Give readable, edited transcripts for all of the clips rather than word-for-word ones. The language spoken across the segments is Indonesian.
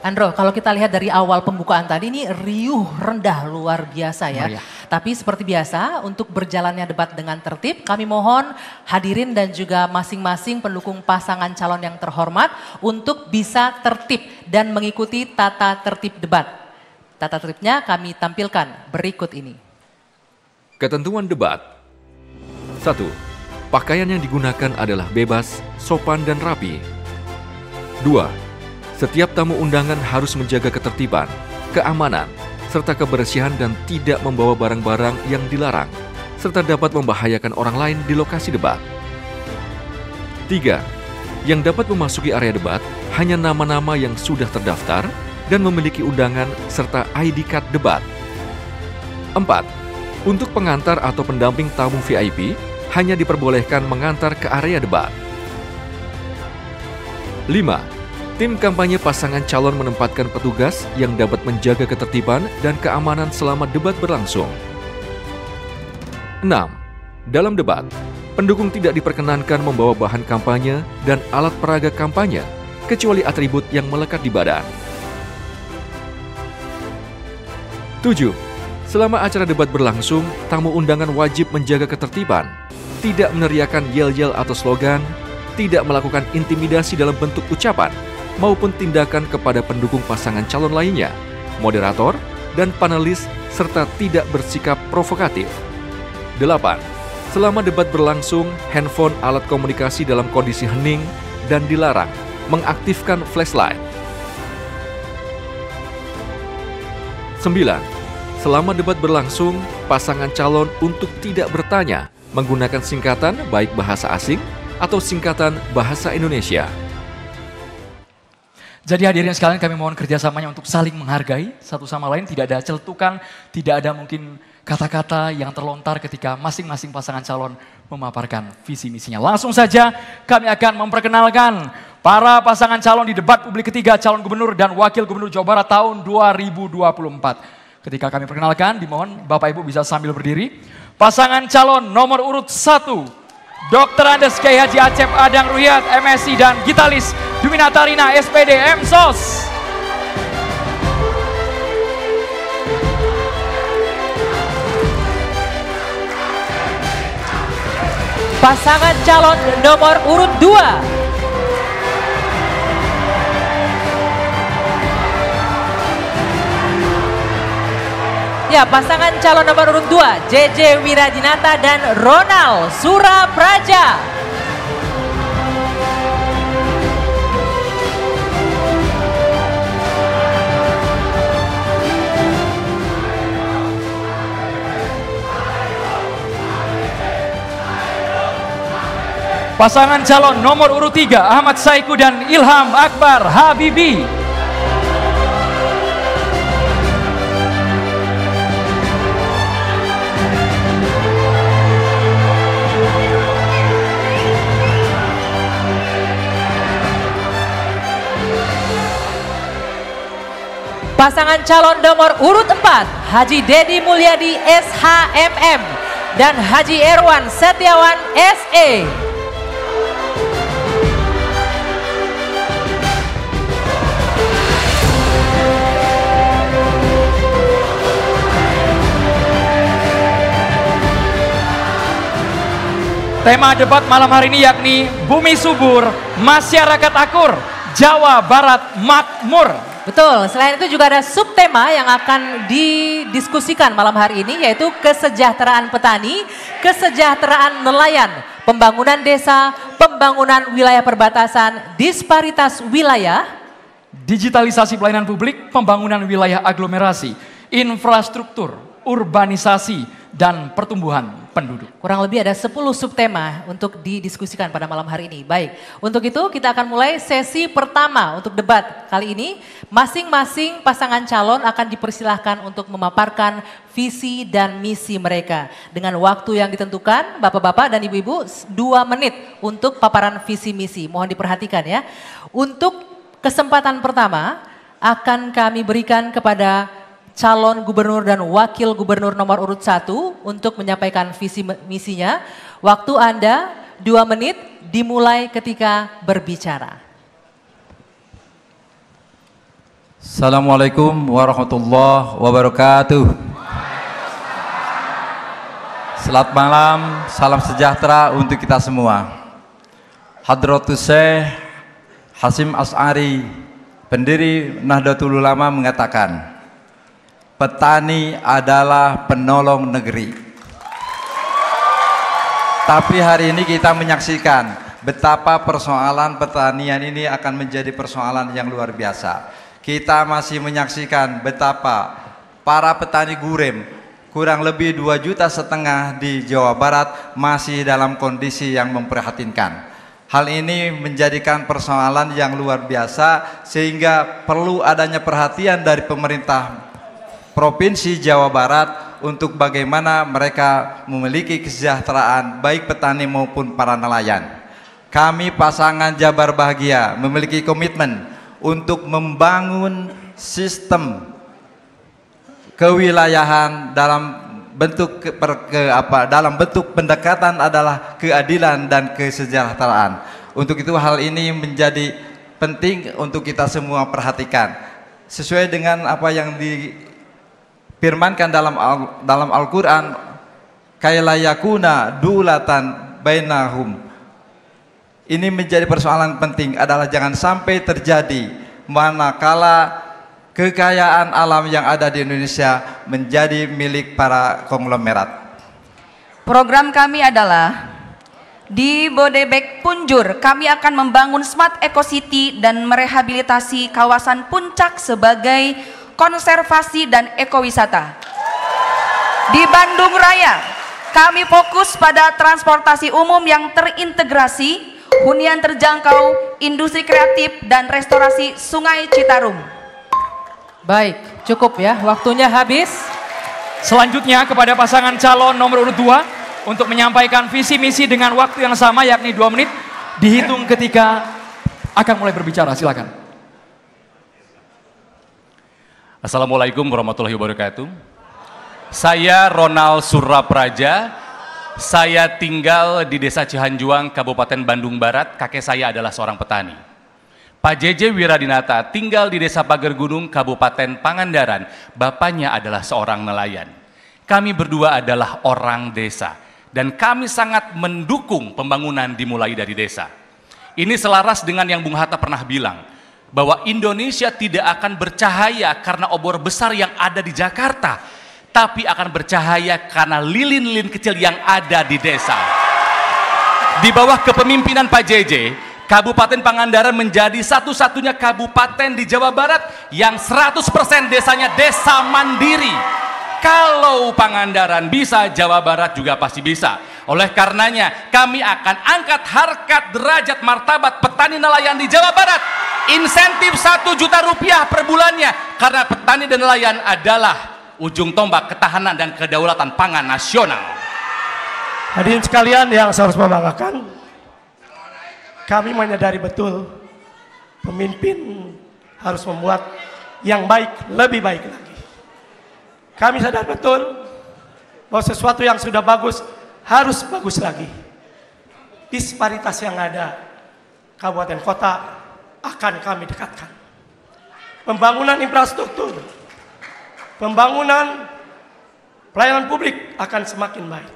Andro, kalau kita lihat dari awal pembukaan tadi ini riuh rendah luar biasa ya. Meriah. Tapi seperti biasa untuk berjalannya debat dengan tertib kami mohon hadirin dan juga masing-masing pendukung pasangan calon yang terhormat untuk bisa tertib dan mengikuti tata tertib debat. Tata tertibnya kami tampilkan berikut ini. Ketentuan debat. 1. Pakaian yang digunakan adalah bebas, sopan dan rapi. 2. Setiap tamu undangan harus menjaga ketertiban, keamanan, serta kebersihan dan tidak membawa barang-barang yang dilarang, serta dapat membahayakan orang lain di lokasi debat. 3. Yang dapat memasuki area debat hanya nama-nama yang sudah terdaftar dan memiliki undangan serta ID card debat. 4. Untuk pengantar atau pendamping tamu VIP, hanya diperbolehkan mengantar ke area debat. 5. Tim kampanye pasangan calon menempatkan petugas yang dapat menjaga ketertiban dan keamanan selama debat berlangsung. 6. Dalam debat, pendukung tidak diperkenankan membawa bahan kampanye dan alat peraga kampanye, kecuali atribut yang melekat di badan. 7. Selama acara debat berlangsung, tamu undangan wajib menjaga ketertiban, tidak meneriakan yel-yel atau slogan, tidak melakukan intimidasi dalam bentuk ucapan, maupun tindakan kepada pendukung pasangan calon lainnya, moderator, dan panelis, serta tidak bersikap provokatif. 8. Selama debat berlangsung, handphone alat komunikasi dalam kondisi hening dan dilarang mengaktifkan flashlight. 9. Selama debat berlangsung, pasangan calon untuk tidak bertanya menggunakan singkatan baik bahasa asing atau singkatan bahasa Indonesia. Jadi hadirin sekalian kami mohon kerjasamanya untuk saling menghargai satu sama lain. Tidak ada celetukan, tidak ada mungkin kata-kata yang terlontar ketika masing-masing pasangan calon memaparkan visi misinya. Langsung saja kami akan memperkenalkan para pasangan calon di debat publik ketiga calon gubernur dan wakil gubernur Jawa Barat tahun 2024. Ketika kami perkenalkan, dimohon Bapak Ibu bisa sambil berdiri. Pasangan calon nomor urut 1. Dr. Andes Kiai Haji Acep Adang Ruhyat, MSI dan Gitalis Duminatarina SPD MSOS. Pasangan calon nomor urut 2. Ya, pasangan calon nomor urut 2, JJ Wiradinata dan Ronald Surapraja. Pasangan calon nomor urut 3, Ahmad Saiku dan Ilham Akbar Habibi. Pasangan calon nomor urut 4, Haji Dedi Mulyadi SHMM dan Haji Erwan Setiawan SE. Tema debat malam hari ini yakni Bumi Subur, Masyarakat Akur, Jawa Barat Makmur. Betul, selain itu juga ada subtema yang akan didiskusikan malam hari ini yaitu kesejahteraan petani, kesejahteraan nelayan, pembangunan desa, pembangunan wilayah perbatasan, disparitas wilayah, digitalisasi pelayanan publik, pembangunan wilayah aglomerasi, infrastruktur, urbanisasi, dan pertumbuhan penduduk. Kurang lebih ada 10 subtema untuk didiskusikan pada malam hari ini. Baik, untuk itu kita akan mulai sesi pertama untuk debat kali ini. Masing-masing pasangan calon akan dipersilahkan untuk memaparkan visi dan misi mereka. Dengan waktu yang ditentukan, Bapak-Bapak dan Ibu-Ibu 2 menit untuk paparan visi misi. Mohon diperhatikan ya. Untuk kesempatan pertama akan kami berikan kepada calon gubernur dan wakil gubernur nomor urut 1 untuk menyampaikan visi misinya. Waktu Anda 2 menit dimulai ketika berbicara. Assalamualaikum warahmatullahi wabarakatuh. Selamat malam, salam sejahtera untuk kita semua. Hadratus Syekh Hasyim Asy'ari, pendiri Nahdlatul Ulama mengatakan, petani adalah penolong negeri. Tapi hari ini kita menyaksikan betapa persoalan pertanian ini akan menjadi persoalan yang luar biasa. Kita masih menyaksikan betapa para petani gurem kurang lebih 2,5 juta di Jawa Barat masih dalam kondisi yang memprihatinkan. Hal ini menjadikan persoalan yang luar biasa sehingga perlu adanya perhatian dari pemerintah Provinsi Jawa Barat untuk bagaimana mereka memiliki kesejahteraan baik petani maupun para nelayan. Kami pasangan Jabar Bahagia memiliki komitmen untuk membangun sistem kewilayahan dalam bentuk pendekatan adalah keadilan dan kesejahteraan. Untuk itu hal ini menjadi penting untuk kita semua perhatikan. Sesuai dengan apa yang difirmankan dalam Al-Qur'an, kailayakuna dulatan bainahum. Ini menjadi persoalan penting adalah jangan sampai terjadi manakala kekayaan alam yang ada di Indonesia menjadi milik para konglomerat. Program kami adalah di Bodebek Punjur, kami akan membangun Smart Eco City dan merehabilitasi kawasan Puncak sebagai konservasi dan ekowisata. Di Bandung Raya, kami fokus pada transportasi umum yang terintegrasi, hunian terjangkau, industri kreatif, dan restorasi Sungai Citarum. Baik, cukup ya, waktunya habis. Selanjutnya kepada pasangan calon nomor urut 2 untuk menyampaikan visi misi dengan waktu yang sama yakni 2 menit dihitung ketika akan mulai berbicara. Silakan. Assalamualaikum warahmatullahi wabarakatuh. Saya Ronald Surapraja. Saya tinggal di Desa Cihanjuang, Kabupaten Bandung Barat. Kakek saya adalah seorang petani. Pak JJ Wiradinata tinggal di Desa Pager Gunung, Kabupaten Pangandaran. Bapaknya adalah seorang nelayan. Kami berdua adalah orang desa. Dan kami sangat mendukung pembangunan dimulai dari desa. Ini selaras dengan yang Bung Hatta pernah bilang, bahwa Indonesia tidak akan bercahaya karena obor besar yang ada di Jakarta, tapi akan bercahaya karena lilin-lilin kecil yang ada di desa. Di bawah kepemimpinan Pak JJ, Kabupaten Pangandaran menjadi satu-satunya kabupaten di Jawa Barat yang 100% desanya desa mandiri. Kalau Pangandaran bisa, Jawa Barat juga pasti bisa. Oleh karenanya, kami akan angkat harkat derajat martabat petani nelayan di Jawa Barat. Insentif 1 juta rupiah per bulannya, karena petani dan nelayan adalah ujung tombak ketahanan dan kedaulatan pangan nasional. Hadirin sekalian yang saya harus membanggakan, kami menyadari betul pemimpin harus membuat yang baik lebih baik lagi. Kami sadar betul bahwa sesuatu yang sudah bagus harus bagus lagi. Disparitas yang ada kabupaten kota akan kami dekatkan. Pembangunan infrastruktur, pembangunan pelayanan publik akan semakin baik.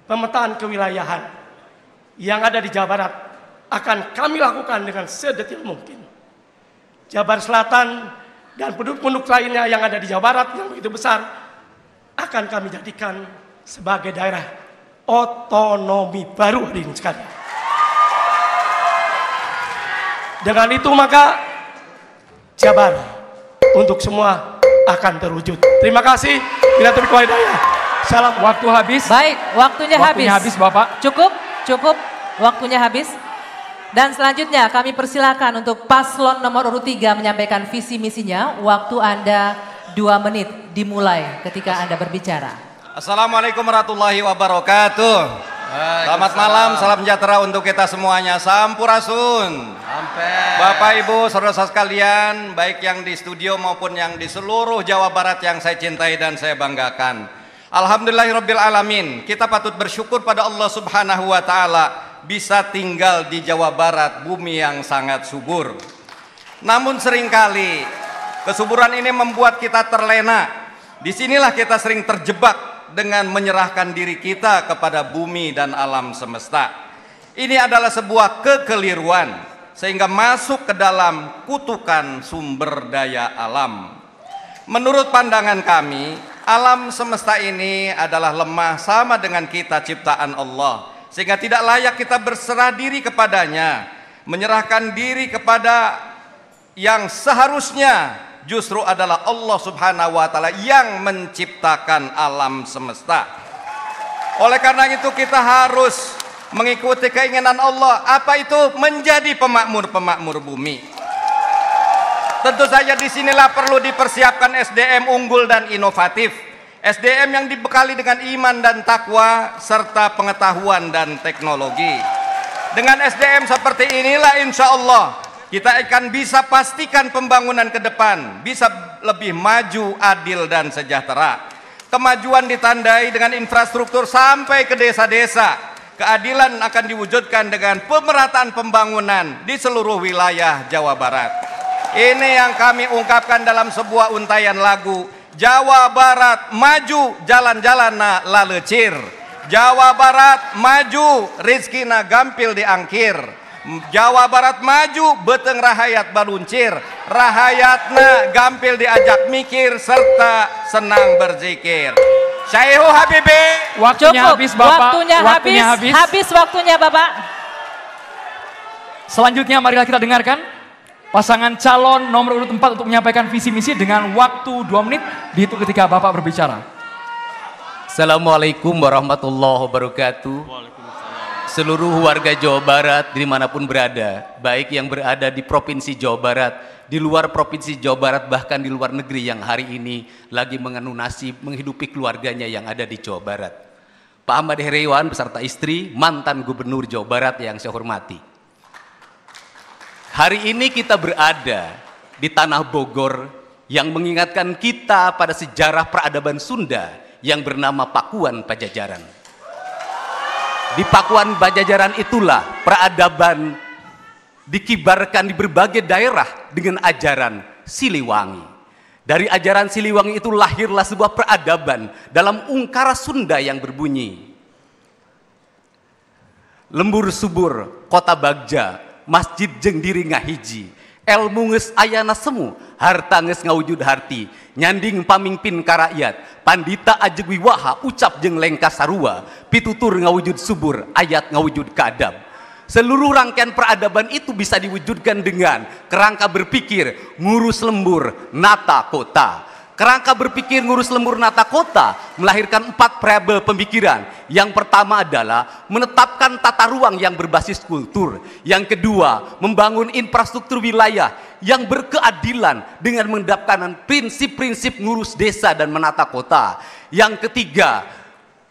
Pemetaan kewilayahan yang ada di Jawa Barat akan kami lakukan dengan sedetil mungkin. Jabar Selatan dan penduduk-penduduk lainnya yang ada di Jawa Barat yang begitu besar akan kami jadikan sebagai daerah otonomi baru, hadirin sekalian. Dengan itu maka Jabar untuk semua akan terwujud. Terima kasih. Bila taufiq wal hidayah. Salam. Waktu habis. Baik, waktunya habis Bapak. Cukup, waktunya habis. Dan selanjutnya kami persilakan untuk paslon nomor urut 3 menyampaikan visi misinya. Waktu Anda 2 menit dimulai ketika Anda berbicara. Assalamualaikum warahmatullahi wabarakatuh. Selamat malam, salam sejahtera untuk kita semuanya. Sampurasun. Bapak Ibu, saudara-saudara sekalian, baik yang di studio maupun yang di seluruh Jawa Barat yang saya cintai dan saya banggakan. Alhamdulillahirabbil alamin. Kita patut bersyukur pada Allah Subhanahu wa taala bisa tinggal di Jawa Barat, bumi yang sangat subur. Namun seringkali kesuburan ini membuat kita terlena. Disinilah kita sering terjebak dengan menyerahkan diri kita kepada bumi dan alam semesta. Ini adalah sebuah kekeliruan sehingga masuk ke dalam kutukan sumber daya alam. Menurut pandangan kami, alam semesta ini adalah lemah sama dengan kita ciptaan Allah, sehingga tidak layak kita berserah diri kepadanya, menyerahkan diri kepada yang seharusnya justru adalah Allah Subhanahu wa Ta'ala yang menciptakan alam semesta. Oleh karena itu kita harus mengikuti keinginan Allah. Apa itu? Menjadi pemakmur-pemakmur bumi. Tentu saja disinilah perlu dipersiapkan SDM unggul dan inovatif. SDM yang dibekali dengan iman dan takwa serta pengetahuan dan teknologi. Dengan SDM seperti inilah insya Allah kita akan bisa pastikan pembangunan ke depan bisa lebih maju, adil dan sejahtera. Kemajuan ditandai dengan infrastruktur sampai ke desa-desa. Keadilan akan diwujudkan dengan pemerataan pembangunan di seluruh wilayah Jawa Barat. Ini yang kami ungkapkan dalam sebuah untaian lagu. Jawa Barat maju, jalan-jalan na lalecir. Jawa Barat maju, rizkina gampil diangkir. Jawa Barat maju, beteng rahayat baluncir. Rahayatna gampil diajak mikir serta senang berzikir. Syaihu Habibi. Waktunya Cukup, habis Bapak. waktunya habis. Habis waktunya Bapak. Selanjutnya marilah kita dengarkan pasangan calon nomor urut 4 untuk menyampaikan visi misi dengan waktu 2 menit dihitung ketika Bapak berbicara. Assalamualaikum warahmatullahi wabarakatuh. Seluruh warga Jawa Barat dimanapun berada, baik yang berada di Provinsi Jawa Barat, di luar Provinsi Jawa Barat, bahkan di luar negeri yang hari ini lagi mengenuh nasib menghidupi keluarganya yang ada di Jawa Barat. Pak Ahmad Heriawan beserta istri, mantan Gubernur Jawa Barat yang saya hormati. Hari ini kita berada di tanah Bogor yang mengingatkan kita pada sejarah peradaban Sunda yang bernama Pakuan Pajajaran. Di Pakuan Pajajaran itulah peradaban dikibarkan di berbagai daerah dengan ajaran Siliwangi. Dari ajaran Siliwangi itu lahirlah sebuah peradaban dalam ungkara Sunda yang berbunyi. Lembur subur, kota Bagja, masjid jeung diri ngahiji, elmu geus ayana semu, harta geus ngawujud harti, nyanding pamimpin ka rakyat, pandita ajeg wiwaha, ucap jeung lengkas sarua, pitutur ngawujud subur, ayat ngawujud kadab. Seluruh rangkaian peradaban itu bisa diwujudkan dengan kerangka berpikir ngurus lembur nata kota. Kerangka berpikir ngurus lembur nata kota melahirkan 4 variabel pemikiran. Yang pertama adalah menetapkan tata ruang yang berbasis kultur. Yang kedua, membangun infrastruktur wilayah yang berkeadilan dengan menetapkan prinsip-prinsip ngurus desa dan menata kota. Yang ketiga,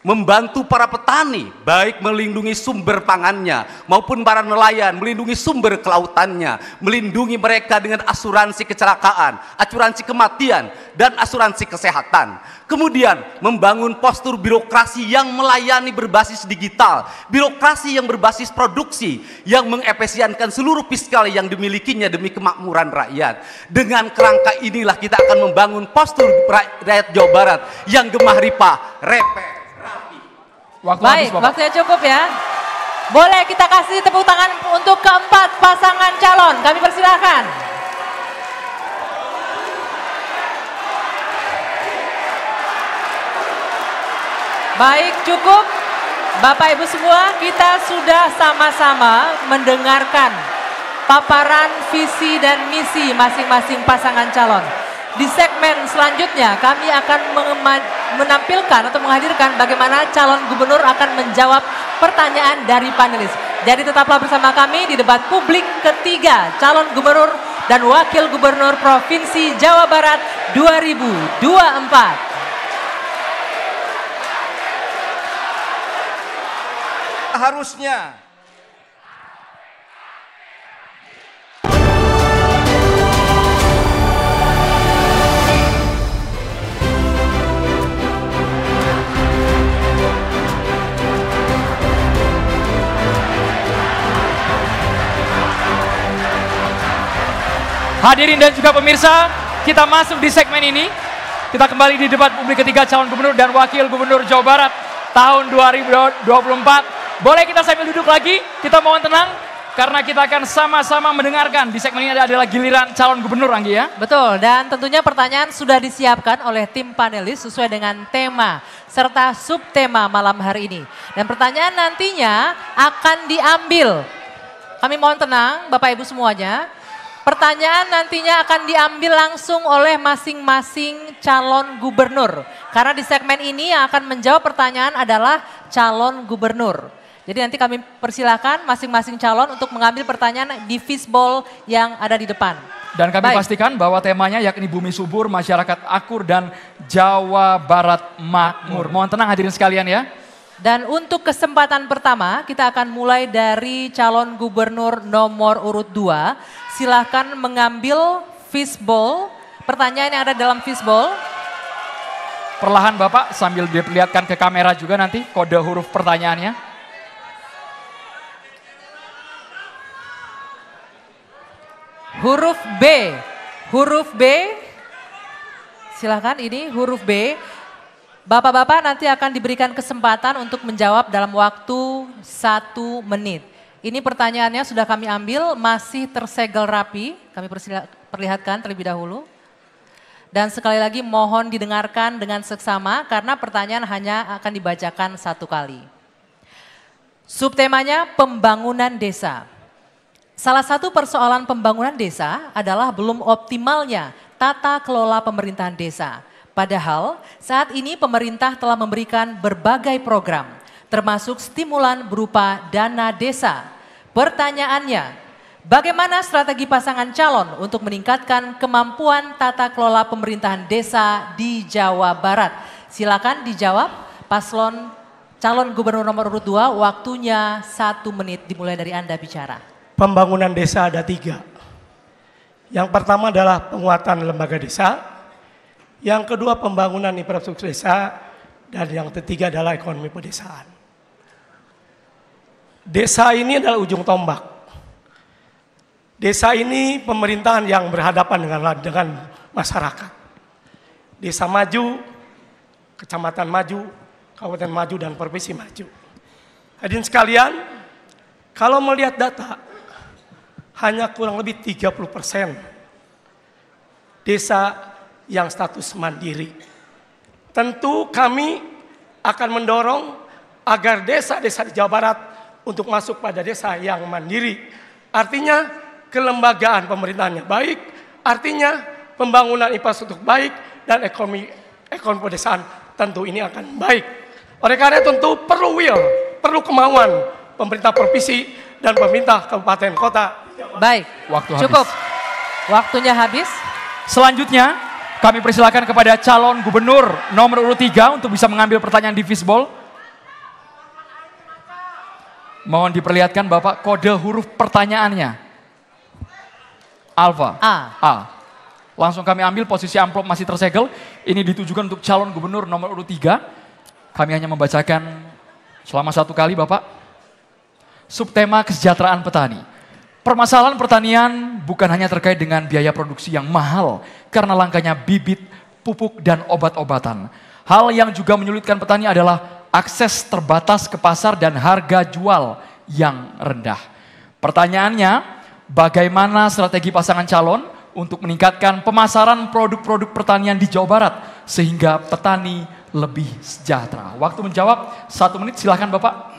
membantu para petani baik melindungi sumber pangannya maupun para nelayan melindungi sumber kelautannya, melindungi mereka dengan asuransi kecelakaan, asuransi kematian dan asuransi kesehatan. Kemudian membangun postur birokrasi yang melayani berbasis digital, birokrasi yang berbasis produksi yang mengefisienkan seluruh fiskal yang dimilikinya demi kemakmuran rakyat. Dengan kerangka inilah kita akan membangun postur rakyat Jawa Barat yang gemah ripah, repeh. Baik, waktunya cukup ya. Boleh kita kasih tepuk tangan untuk keempat pasangan calon. Kami persilahkan. Baik, cukup. Bapak Ibu semua, kita sudah sama-sama mendengarkan paparan visi dan misi masing-masing pasangan calon. Di segmen selanjutnya kami akan menampilkan atau menghadirkan bagaimana calon gubernur akan menjawab pertanyaan dari panelis. Jadi tetaplah bersama kami di debat publik ketiga calon gubernur dan wakil gubernur Provinsi Jawa Barat 2024. Harusnya Hadirin dan juga pemirsa, kita masuk di segmen ini. Kita kembali di debat publik ketiga calon gubernur dan wakil gubernur Jawa Barat tahun 2024. Boleh kita sambil duduk lagi, kita mohon tenang. Karena kita akan sama-sama mendengarkan. Di segmen ini adalah giliran calon gubernur, Anggi ya. Betul, dan tentunya pertanyaan sudah disiapkan oleh tim panelis sesuai dengan tema serta subtema malam hari ini. Dan pertanyaan nantinya akan diambil. Kami mohon tenang Bapak Ibu semuanya. Pertanyaan nantinya akan diambil langsung oleh masing-masing calon gubernur. Karena di segmen ini yang akan menjawab pertanyaan adalah calon gubernur. Jadi nanti kami persilakan masing-masing calon untuk mengambil pertanyaan di fishbowl yang ada di depan. Dan kami pastikan bahwa temanya yakni bumi subur, masyarakat akur, dan Jawa Barat makmur. Mohon tenang hadirin sekalian ya. Dan untuk kesempatan pertama kita akan mulai dari calon gubernur nomor urut 2. Silahkan mengambil fishbowl, pertanyaan yang ada dalam fishbowl. Perlahan Bapak sambil diperlihatkan ke kamera juga nanti kode huruf pertanyaannya. Huruf B, silahkan ini huruf B. Bapak-bapak nanti akan diberikan kesempatan untuk menjawab dalam waktu 1 menit. Ini pertanyaannya sudah kami ambil, masih tersegel rapi. Kami perlihatkan terlebih dahulu. Dan sekali lagi mohon didengarkan dengan seksama karena pertanyaan hanya akan dibacakan 1 kali. Subtemanya pembangunan desa. Salah satu persoalan pembangunan desa adalah belum optimalnya tata kelola pemerintahan desa. Padahal saat ini pemerintah telah memberikan berbagai program, termasuk stimulan berupa dana desa. Pertanyaannya, bagaimana strategi pasangan calon untuk meningkatkan kemampuan tata kelola pemerintahan desa di Jawa Barat? Silakan dijawab paslon calon gubernur nomor urut 2, waktunya 1 menit dimulai dari Anda bicara. Pembangunan desa ada 3. Yang pertama adalah penguatan lembaga desa. Yang kedua pembangunan infrastruktur desa, dan yang ketiga adalah ekonomi pedesaan. Desa ini adalah ujung tombak. Desa ini pemerintahan yang berhadapan dengan masyarakat. Desa maju, kecamatan maju, kabupaten maju, dan provinsi maju. Hadirin sekalian, kalau melihat data, hanya kurang lebih 30% desa yang status mandiri. Tentu kami akan mendorong agar desa-desa di Jawa Barat untuk masuk pada desa yang mandiri. Artinya kelembagaan pemerintahannya baik, artinya pembangunan infrastruktur baik, dan ekonomi pedesaan tentu ini akan baik. Oleh karena tentu perlu perlu kemauan pemerintah provinsi dan pemerintah kabupaten kota. Baik, cukup. Waktunya habis. Selanjutnya kami persilakan kepada calon gubernur nomor urut 3 untuk bisa mengambil pertanyaan di fishbowl. Mohon diperlihatkan Bapak kode huruf pertanyaannya. Alfa. A. Langsung kami ambil, posisi amplop masih tersegel. Ini ditujukan untuk calon gubernur nomor urut 3. Kami hanya membacakan selama 1 kali Bapak. Subtema kesejahteraan petani. Permasalahan pertanian bukan hanya terkait dengan biaya produksi yang mahal karena langkanya bibit, pupuk, dan obat-obatan. Hal yang juga menyulitkan petani adalah akses terbatas ke pasar dan harga jual yang rendah. Pertanyaannya, bagaimana strategi pasangan calon untuk meningkatkan pemasaran produk-produk pertanian di Jawa Barat sehingga petani lebih sejahtera? Waktu menjawab 1 menit, silakan Bapak.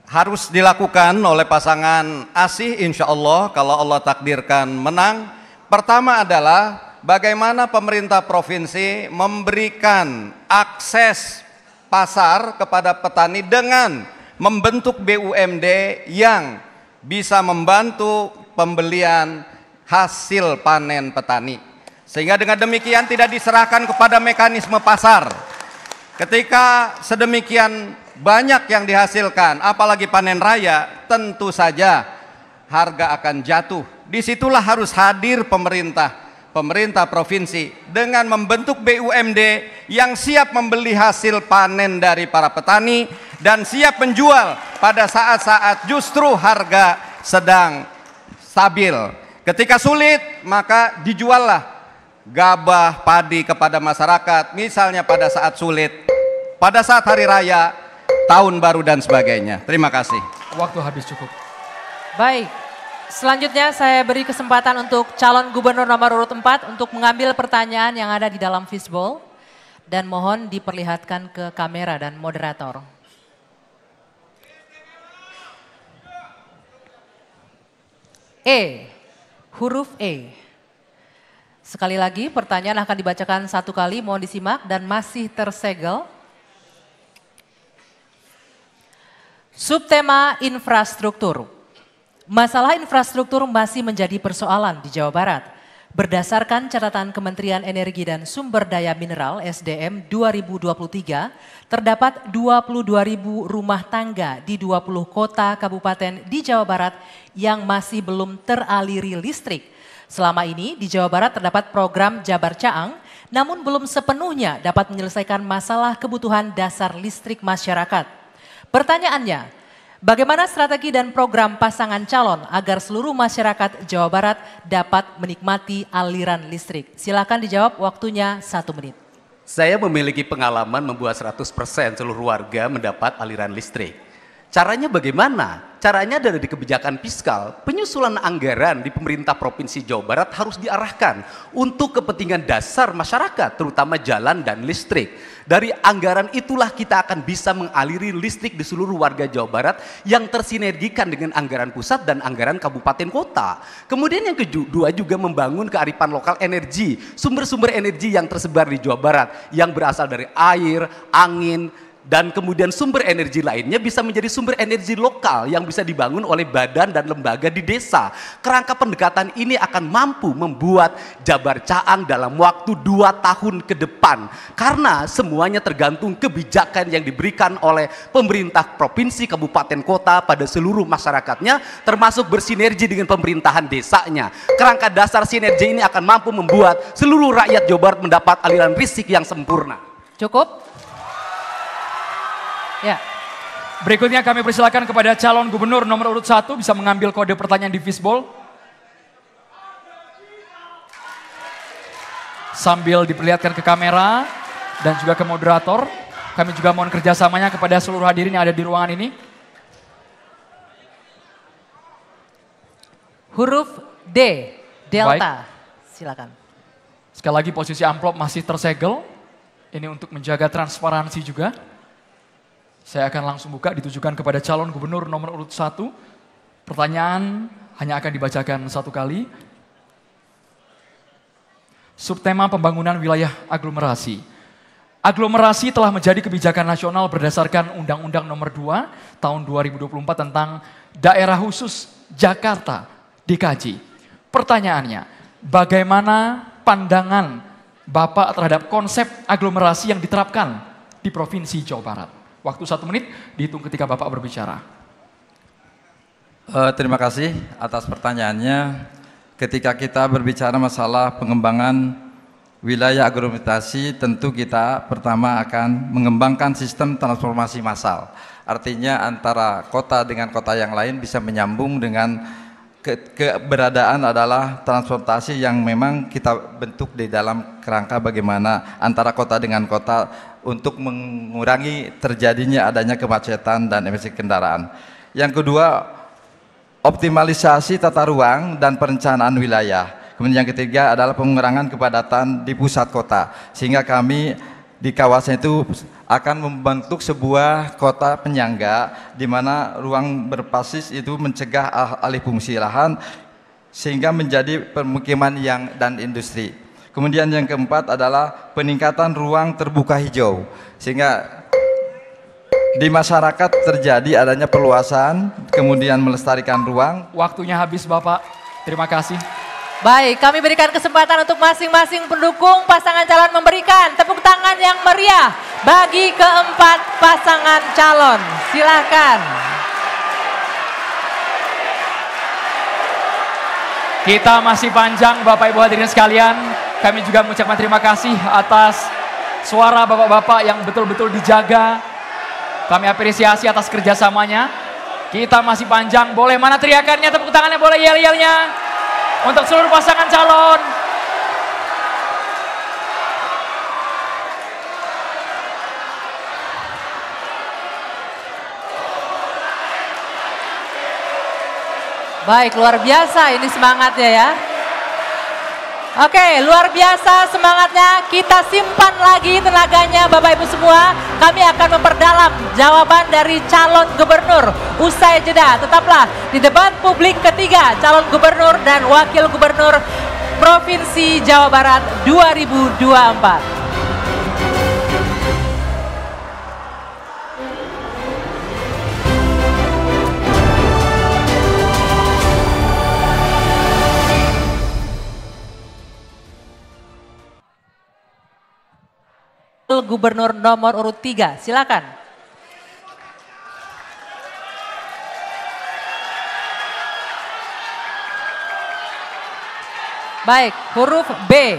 Harus dilakukan oleh pasangan ASI insya Allah kalau Allah takdirkan menang. Pertama adalah bagaimana pemerintah provinsi memberikan akses pasar kepada petani dengan membentuk BUMD yang bisa membantu pembelian hasil panen petani. Sehingga dengan demikian tidak diserahkan kepada mekanisme pasar. Ketika sedemikian banyak yang dihasilkan, apalagi panen raya, tentu saja harga akan jatuh. Disitulah harus hadir pemerintah provinsi dengan membentuk BUMD yang siap membeli hasil panen dari para petani dan siap menjual pada saat-saat justru harga sedang stabil. Ketika sulit, maka dijuallah gabah, padi kepada masyarakat, misalnya pada saat sulit, pada saat hari raya, tahun baru dan sebagainya. Terima kasih. Waktu habis cukup. Baik, selanjutnya saya beri kesempatan untuk calon gubernur nomor urut 4 untuk mengambil pertanyaan yang ada di dalam fishbowl. Dan mohon diperlihatkan ke kamera dan moderator. Huruf E. Sekali lagi pertanyaan akan dibacakan satu kali, mohon disimak dan masih tersegel. Subtema infrastruktur. Masalah infrastruktur masih menjadi persoalan di Jawa Barat. Berdasarkan catatan Kementerian Energi dan Sumber Daya Mineral (SDM) 2023, terdapat 22.000 rumah tangga di 20 kota kabupaten di Jawa Barat yang masih belum teraliri listrik. Selama ini di Jawa Barat terdapat program Jabar Caang, namun belum sepenuhnya dapat menyelesaikan masalah kebutuhan dasar listrik masyarakat. Pertanyaannya, bagaimana strategi dan program pasangan calon agar seluruh masyarakat Jawa Barat dapat menikmati aliran listrik? Silakan dijawab, waktunya 1 menit. Saya memiliki pengalaman membuat 100% seluruh warga mendapat aliran listrik. Caranya bagaimana? Caranya dari kebijakan fiskal, penyusulan anggaran di pemerintah Provinsi Jawa Barat harus diarahkan untuk kepentingan dasar masyarakat, terutama jalan dan listrik. Dari anggaran itulah kita akan bisa mengaliri listrik di seluruh warga Jawa Barat yang tersinergikan dengan anggaran pusat dan anggaran kabupaten kota. Kemudian yang kedua juga membangun kearifan lokal energi, sumber-sumber energi yang tersebar di Jawa Barat yang berasal dari air, angin, dan kemudian sumber energi lainnya bisa menjadi sumber energi lokal yang bisa dibangun oleh badan dan lembaga di desa. Kerangka pendekatan ini akan mampu membuat Jabar Caang dalam waktu 2 tahun ke depan. Karena semuanya tergantung kebijakan yang diberikan oleh pemerintah provinsi, kabupaten, kota pada seluruh masyarakatnya, termasuk bersinergi dengan pemerintahan desanya. Kerangka dasar sinergi ini akan mampu membuat seluruh rakyat Jawa Barat mendapat aliran listrik yang sempurna. Cukup? Ya. Berikutnya kami persilakan kepada calon gubernur nomor urut 1 bisa mengambil kode pertanyaan di fishbowl. Sambil diperlihatkan ke kamera dan juga ke moderator. Kami juga mohon kerjasamanya kepada seluruh hadirin yang ada di ruangan ini. Huruf D, Delta. Baik. Silakan. Sekali lagi posisi amplop masih tersegel. Ini untuk menjaga transparansi juga. Saya akan langsung buka, ditujukan kepada calon gubernur nomor urut 1. Pertanyaan hanya akan dibacakan satu kali. Subtema pembangunan wilayah aglomerasi. Aglomerasi telah menjadi kebijakan nasional berdasarkan Undang-Undang nomor 2 tahun 2024 tentang Daerah Khusus Jakarta (DKJ). Pertanyaannya, bagaimana pandangan Bapak terhadap konsep aglomerasi yang diterapkan di Provinsi Jawa Barat? Waktu 1 menit dihitung ketika Bapak berbicara. Terima kasih atas pertanyaannya. Ketika kita berbicara masalah pengembangan wilayah aglomerasi, tentu kita pertama akan mengembangkan sistem transformasi massal. Artinya antara kota dengan kota yang lain bisa menyambung dengan keberadaan adalah transportasi yang memang kita bentuk di dalam kerangka bagaimana antara kota dengan kota untuk mengurangi terjadinya adanya kemacetan dan emisi kendaraan. Yang kedua, optimalisasi tata ruang dan perencanaan wilayah. Kemudian yang ketiga adalah pengurangan kepadatan di pusat kota. Sehingga kami di kawasan itu akan membentuk sebuah kota penyangga di mana ruang berbasis itu mencegah alih fungsi lahan sehingga menjadi permukiman dan industri. Kemudian yang keempat adalah peningkatan ruang terbuka hijau sehingga di masyarakat terjadi adanya perluasan, kemudian melestarikan ruang. Waktunya habis Bapak, terima kasih. Baik, kami berikan kesempatan untuk masing-masing pendukung pasangan calon memberikan tepuk tangan yang meriah bagi keempat pasangan calon. Silakan. Kita masih panjang Bapak Ibu hadirin sekalian. Kami juga mengucapkan terima kasih atas suara Bapak-Bapak yang betul-betul dijaga. Kami apresiasi atas kerjasamanya. Kita masih panjang, boleh mana teriakannya, tepuk tangannya, boleh yel-yelnya. untuk seluruh pasangan calon. Baik, luar biasa ini semangatnya ya. Oke, luar biasa semangatnya. Kita simpan lagi tenaganya Bapak Ibu semua. Kami akan memperdalam jawaban dari calon gubernur usai jeda. Tetaplah di debat publik ketiga calon gubernur dan wakil gubernur Provinsi Jawa Barat 2024. Gubernur nomor urut 3, silakan. Baik, huruf B.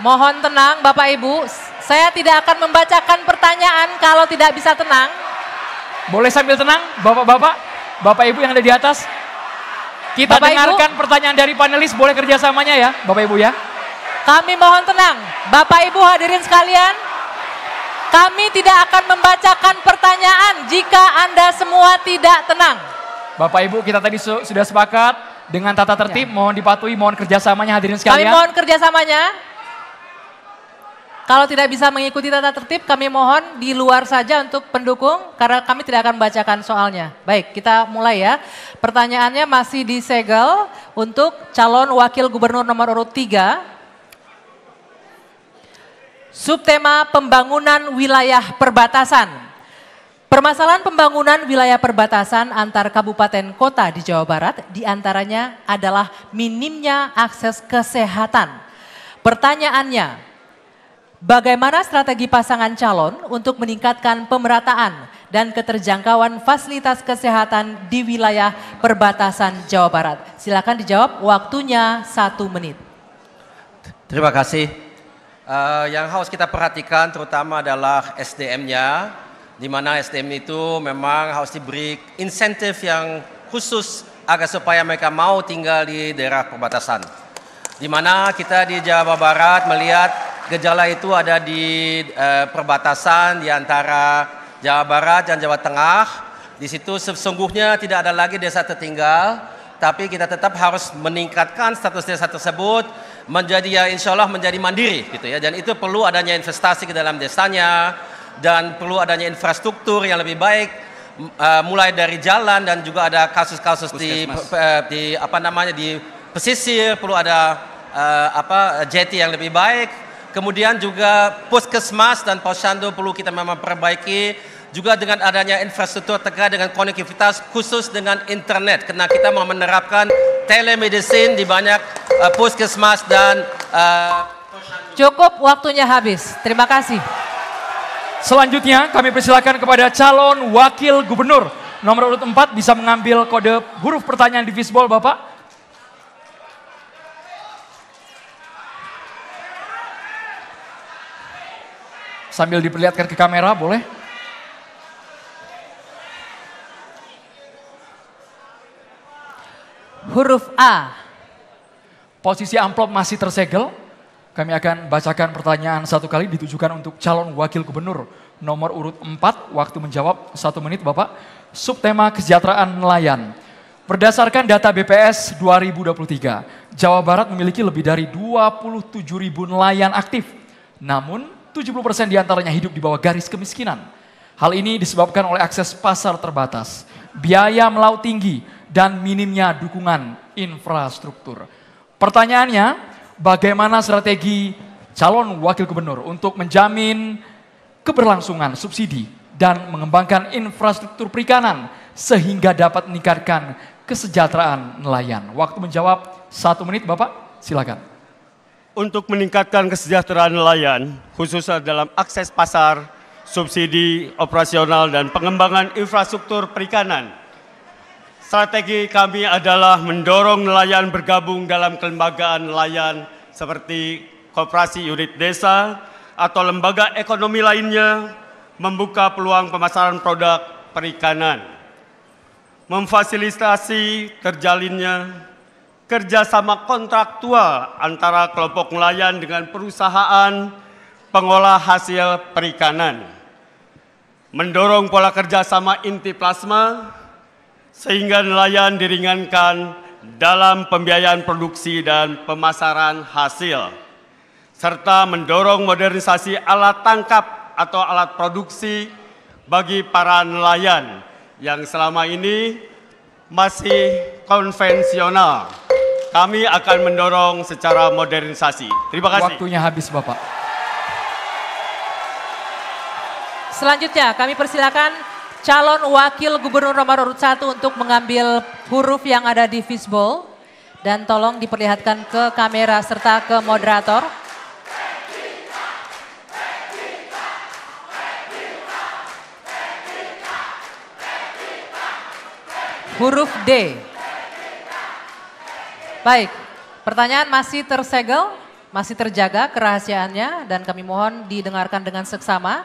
Mohon tenang Bapak Ibu, saya tidak akan membacakan pertanyaan kalau tidak bisa tenang. Boleh sambil tenang, Bapak-bapak, Bapak Ibu yang ada di atas. Kita Bapak dengarkan Ibu, pertanyaan dari panelis, boleh kerjasamanya ya Bapak Ibu ya. kami mohon tenang, Bapak Ibu hadirin sekalian. Kami tidak akan membacakan pertanyaan jika Anda semua tidak tenang. Bapak Ibu kita tadi sudah sepakat dengan tata tertib, mohon dipatuhi, mohon kerjasamanya hadirin Kami sekalian. mohon kerjasamanya. Kalau tidak bisa mengikuti tata tertib, kami mohon di luar saja untuk pendukung, karena kami tidak akan membacakan soalnya. Baik, kita mulai ya. Pertanyaannya masih disegel untuk calon wakil gubernur nomor urut 3. Subtema pembangunan wilayah perbatasan. Permasalahan pembangunan wilayah perbatasan antar kabupaten kota di Jawa Barat diantaranya adalah minimnya akses kesehatan. Pertanyaannya, bagaimana strategi pasangan calon untuk meningkatkan pemerataan dan keterjangkauan fasilitas kesehatan di wilayah perbatasan Jawa Barat? Silakan dijawab, waktunya 1 menit. Terima kasih. Yang harus kita perhatikan terutama adalah SDM-nya, di mana SDM itu memang harus diberi insentif yang khusus agar supaya mereka mau tinggal di daerah perbatasan. Di mana kita di Jawa Barat melihat gejala itu ada di perbatasan di antara Jawa Barat dan Jawa Tengah. Di situ sesungguhnya tidak ada lagi desa tertinggal, tapi kita tetap harus meningkatkan status desa tersebut menjadi ya insya Allah menjadi mandiri gitu ya. Dan itu perlu adanya investasi ke dalam desanya dan perlu adanya infrastruktur yang lebih baik, mulai dari jalan dan juga ada kasus-kasus di pesisir, perlu ada jeti yang lebih baik. Kemudian juga puskesmas dan posyandu perlu kita memang perbaiki juga dengan adanya infrastruktur terkait dengan konektivitas khusus dengan internet, karena kita mau menerapkan telemedicine di banyak puskesmas dan posyandu. Cukup, waktunya habis. Terima kasih. Selanjutnya kami persilakan kepada calon wakil gubernur nomor urut 4 bisa mengambil kode huruf pertanyaan di fishbowl Bapak. Sambil diperlihatkan ke kamera, boleh? Huruf A. Posisi amplop masih tersegel. Kami akan bacakan pertanyaan satu kali ditujukan untuk calon wakil gubernur nomor urut 4. Waktu menjawab 1 menit Bapak. Subtema kesejahteraan nelayan. Berdasarkan data BPS 2023, Jawa Barat memiliki lebih dari 27.000 nelayan aktif. Namun 70% diantaranya hidup di bawah garis kemiskinan. Hal ini disebabkan oleh akses pasar terbatas, biaya melaut tinggi, dan minimnya dukungan infrastruktur. Pertanyaannya, bagaimana strategi calon wakil gubernur untuk menjamin keberlangsungan subsidi dan mengembangkan infrastruktur perikanan sehingga dapat meningkatkan kesejahteraan nelayan? Waktu menjawab 1 menit Bapak, silakan. Untuk meningkatkan kesejahteraan nelayan, khususnya dalam akses pasar, subsidi operasional dan pengembangan infrastruktur perikanan, strategi kami adalah mendorong nelayan bergabung dalam kelembagaan nelayan seperti koperasi unit desa atau lembaga ekonomi lainnya, membuka peluang pemasaran produk perikanan. memfasilitasi terjalinnya kerjasama kontraktual antara kelompok nelayan dengan perusahaan pengolah hasil perikanan, mendorong pola kerjasama inti plasma sehingga nelayan diringankan dalam pembiayaan produksi dan pemasaran hasil, serta mendorong modernisasi alat tangkap atau alat produksi bagi para nelayan yang selama ini masih konvensional. Kami akan mendorong secara modernisasi. Terima kasih. Waktunya habis, Bapak. Selanjutnya kami persilakan calon wakil gubernur nomor urut 1 untuk mengambil huruf yang ada di fishbowl. Dan tolong diperlihatkan ke kamera serta ke moderator. Huruf D. Baik, pertanyaan masih tersegel, masih terjaga kerahasiaannya dan kami mohon didengarkan dengan seksama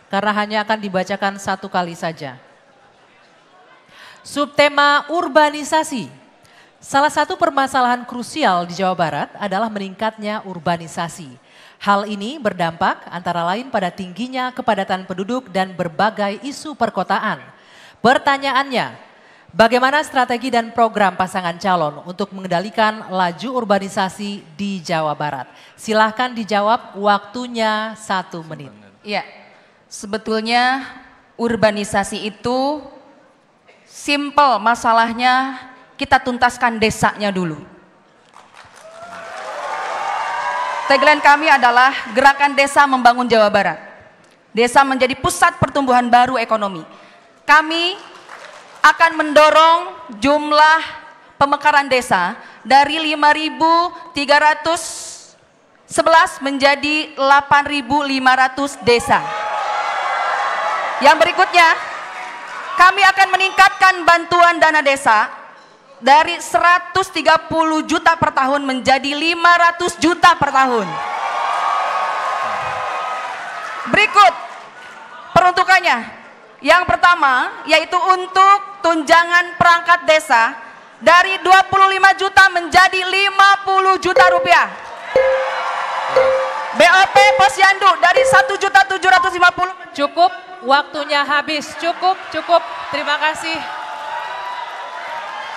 karena hanya akan dibacakan 1 kali saja. Subtema urbanisasi. Salah satu permasalahan krusial di Jawa Barat adalah meningkatnya urbanisasi. Hal ini berdampak antara lain pada tingginya kepadatan penduduk dan berbagai isu perkotaan. Pertanyaannya, bagaimana strategi dan program pasangan calon untuk mengendalikan laju urbanisasi di Jawa Barat? Silahkan dijawab, waktunya 1 menit. Ya, sebetulnya urbanisasi itu simple, masalahnya kita tuntaskan desanya dulu. Tagline kami adalah Gerakan Desa Membangun Jawa Barat. Desa menjadi pusat pertumbuhan baru ekonomi. Kami akan mendorong jumlah pemekaran desa dari 5.311 menjadi 8.500 desa. Yang berikutnya, kami akan meningkatkan bantuan dana desa dari 130 juta per tahun menjadi 500 juta per tahun. Berikut peruntukannya. Yang pertama yaitu untuk tunjangan perangkat desa dari 25 juta menjadi 50 juta rupiah. BOP Posyandu dari 1.750.000. Cukup, waktunya habis. Cukup. Terima kasih.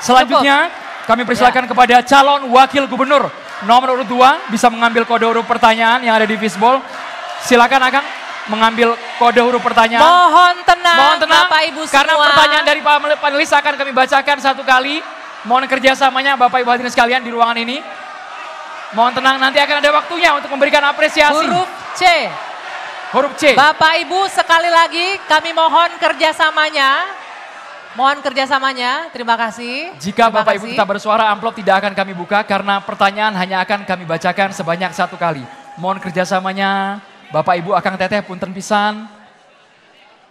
Selanjutnya kami persilakan kepada calon wakil gubernur nomor urut 2 bisa mengambil kode huruf pertanyaan yang ada di fishbowl. Silakan akan mengambil kode huruf pertanyaan. Mohon tenang Bapak Ibu semua. Karena pertanyaan dari panelis akan kami bacakan 1 kali. Mohon kerjasamanya Bapak Ibu hadirin sekalian di ruangan ini. Mohon tenang, nanti akan ada waktunya untuk memberikan apresiasi. Huruf C. Huruf C. Bapak Ibu sekali lagi kami mohon kerjasamanya. Mohon kerjasamanya, terima kasih. Jika Bapak Ibu tetap bersuara, amplop tidak akan kami buka karena pertanyaan hanya akan kami bacakan sebanyak 1 kali. Mohon kerjasamanya. Bapak Ibu Akang Teteh punten pisan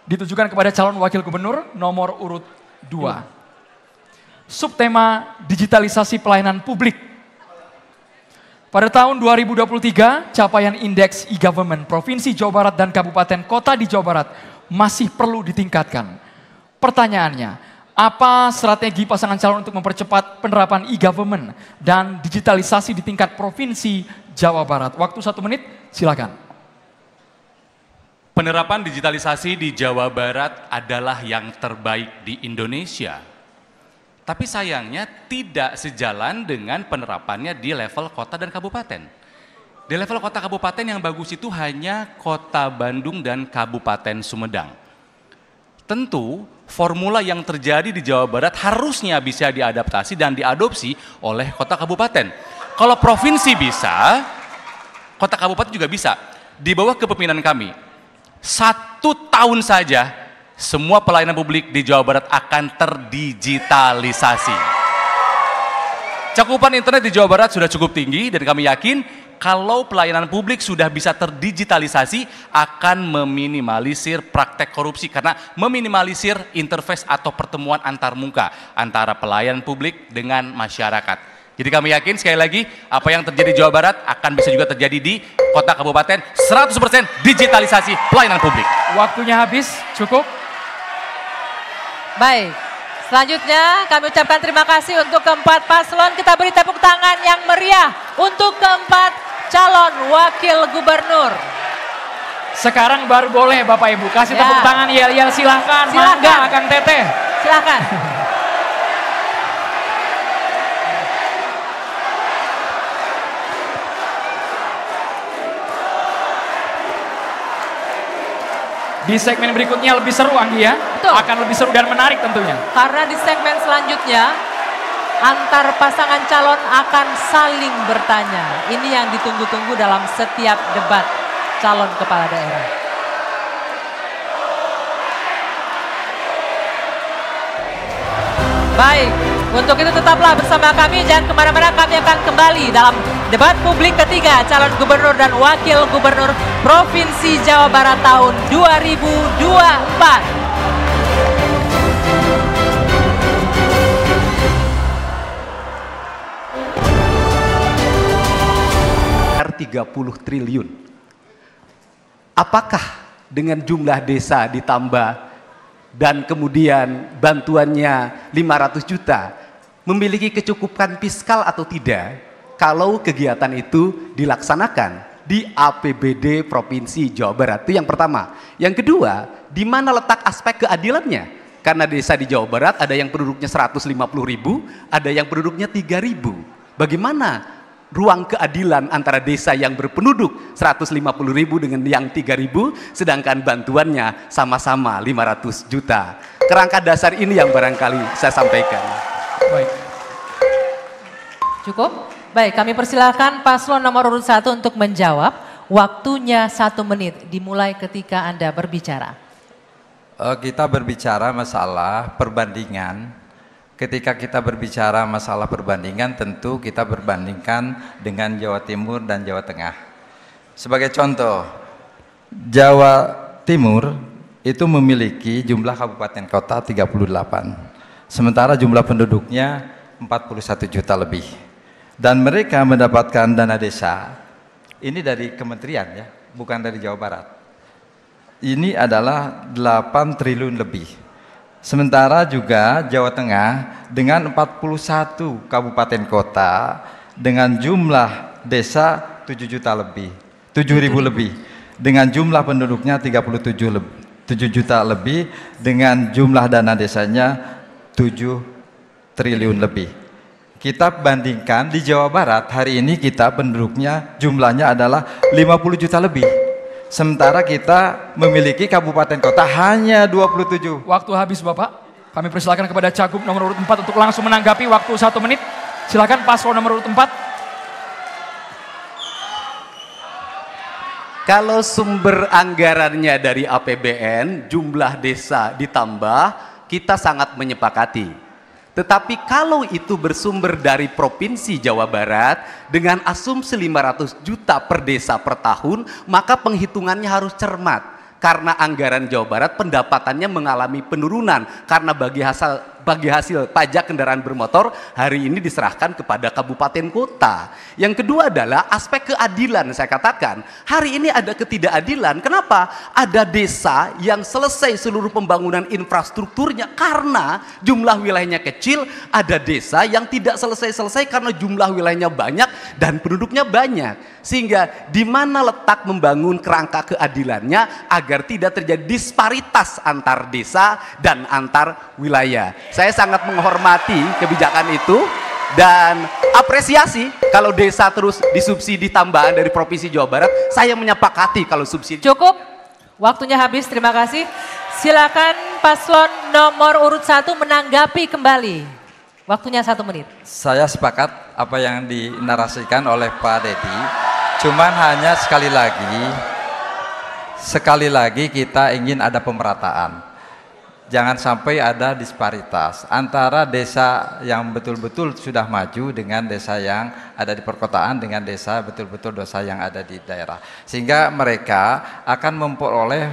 ditujukan kepada calon wakil gubernur nomor urut 2. Subtema digitalisasi pelayanan publik. Pada tahun 2023, capaian indeks e-government Provinsi Jawa Barat dan Kabupaten Kota di Jawa Barat masih perlu ditingkatkan. Pertanyaannya, apa strategi pasangan calon untuk mempercepat penerapan e-government dan digitalisasi di tingkat Provinsi Jawa Barat? Waktu 1 menit, silakan. Penerapan digitalisasi di Jawa Barat adalah yang terbaik di Indonesia. Tapi sayangnya tidak sejalan dengan penerapannya di level kota dan kabupaten. Di level kota kabupaten yang bagus itu hanya Kota Bandung dan Kabupaten Sumedang. Tentu formula yang terjadi di Jawa Barat harusnya bisa diadaptasi dan diadopsi oleh kota kabupaten. Kalau provinsi bisa, kota kabupaten juga bisa. Di bawah kepemimpinan kami. 1 tahun saja semua pelayanan publik di Jawa Barat akan terdigitalisasi. Cakupan internet di Jawa Barat sudah cukup tinggi dan kami yakin kalau pelayanan publik sudah bisa terdigitalisasi akan meminimalisir praktek korupsi karena meminimalisir interface atau pertemuan antar muka antara pelayanan publik dengan masyarakat. Jadi kami yakin sekali lagi apa yang terjadi di Jawa Barat akan bisa juga terjadi di kota kabupaten 100% digitalisasi pelayanan publik. Waktunya habis, cukup. Baik, Selanjutnya kami ucapkan terima kasih untuk keempat paslon. Kita beri tepuk tangan yang meriah untuk keempat calon wakil gubernur. Sekarang baru boleh Bapak Ibu kasih tepuk tangan yel-yel, silahkan. Mangga Kang Teteh. Silahkan. Di segmen berikutnya lebih seru Anggi ya. Betul. Akan lebih seru dan menarik tentunya. Karena di segmen selanjutnya antar pasangan calon akan saling bertanya. Ini yang ditunggu-tunggu dalam setiap debat calon kepala daerah. Baik, untuk itu tetaplah bersama kami, jangan kemana-mana, kami akan kembali dalam debat publik ketiga calon gubernur dan wakil gubernur Provinsi Jawa Barat tahun 2024. 30 triliun. Apakah dengan jumlah desa ditambah dan kemudian bantuannya 500 juta memiliki kecukupan fiskal atau tidak kalau kegiatan itu dilaksanakan di APBD Provinsi Jawa Barat? Itu yang pertama. Yang kedua, di mana letak aspek keadilannya? Karena desa di Jawa Barat ada yang penduduknya 150.000, ada yang penduduknya 3.000. Bagaimana ruang keadilan antara desa yang berpenduduk 150.000 dengan yang 3.000, sedangkan bantuannya sama-sama 500 juta. Kerangka dasar ini yang barangkali saya sampaikan. Baik. Cukup? Baik, kami persilahkan paslon nomor urut 1 untuk menjawab. Waktunya 1 menit, dimulai ketika Anda berbicara. Kita berbicara masalah perbandingan. Ketika kita berbicara masalah perbandingan, tentu kita berbandingkan dengan Jawa Timur dan Jawa Tengah. Sebagai contoh, Jawa Timur itu memiliki jumlah kabupaten kota 38, sementara jumlah penduduknya 41 juta lebih. Dan mereka mendapatkan dana desa, ini dari kementerian ya, bukan dari Jawa Barat. Ini adalah 8 triliun lebih. Sementara juga Jawa Tengah dengan 41 kabupaten kota dengan jumlah desa 7 juta lebih, 7.000 lebih, dengan jumlah penduduknya 7 juta lebih, dengan jumlah dana desanya 7 triliun lebih. Kita bandingkan di Jawa Barat hari ini kita penduduknya jumlahnya adalah 50 juta lebih. Sementara kita memiliki kabupaten kota hanya 27. Waktu habis Bapak. Kami persilakan kepada Cagup nomor urut 4 untuk langsung menanggapi, waktu 1 menit. Silakan paslon nomor urut 4. Kalau sumber anggarannya dari APBN, jumlah desa ditambah, kita sangat menyepakati. Tetapi kalau itu bersumber dari Provinsi Jawa Barat dengan asumsi 500 juta per desa per tahun, maka penghitungannya harus cermat. Karena anggaran Jawa Barat pendapatannya mengalami penurunan karena bagi hasil pajak kendaraan bermotor hari ini diserahkan kepada kabupaten kota. Yang kedua adalah aspek keadilan. Saya katakan hari ini ada ketidakadilan. Kenapa? Ada desa yang selesai seluruh pembangunan infrastrukturnya karena jumlah wilayahnya kecil, ada desa yang tidak selesai-selesai karena jumlah wilayahnya banyak dan penduduknya banyak. Sehingga di mana letak membangun kerangka keadilannya agar tidak terjadi disparitas antar desa dan antar wilayah. Saya sangat menghormati kebijakan itu dan apresiasi kalau desa terus disubsidi tambahan dari Provinsi Jawa Barat. Saya menyepakati kalau subsidi. Cukup, waktunya habis, terima kasih. Silakan paslon nomor urut 1 menanggapi kembali. Waktunya 1 menit. Saya sepakat apa yang dinarasikan oleh Pak Dedi. Cuman hanya sekali lagi kita ingin ada pemerataan. Jangan sampai ada disparitas antara desa yang betul-betul sudah maju dengan desa yang ada di perkotaan dengan desa betul-betul desa yang ada di daerah. Sehingga mereka akan memperoleh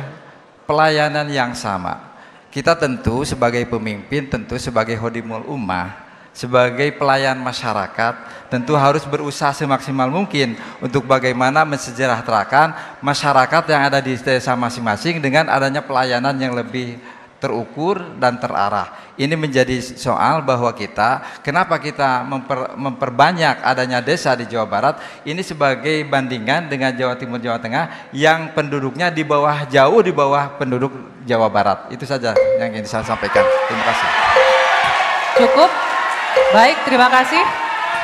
pelayanan yang sama. Kita tentu sebagai pemimpin, tentu sebagai Khodimul Ummah, sebagai pelayan masyarakat, tentu harus berusaha semaksimal mungkin untuk bagaimana mensejahterakan masyarakat yang ada di desa masing-masing dengan adanya pelayanan yang lebih terukur dan terarah. Ini menjadi soal bahwa kenapa kita memperbanyak adanya desa di Jawa Barat, ini sebagai bandingan dengan Jawa Timur, Jawa Tengah yang penduduknya jauh di bawah penduduk Jawa Barat. Itu saja yang ingin saya sampaikan. Terima kasih. Cukup. Baik, terima kasih.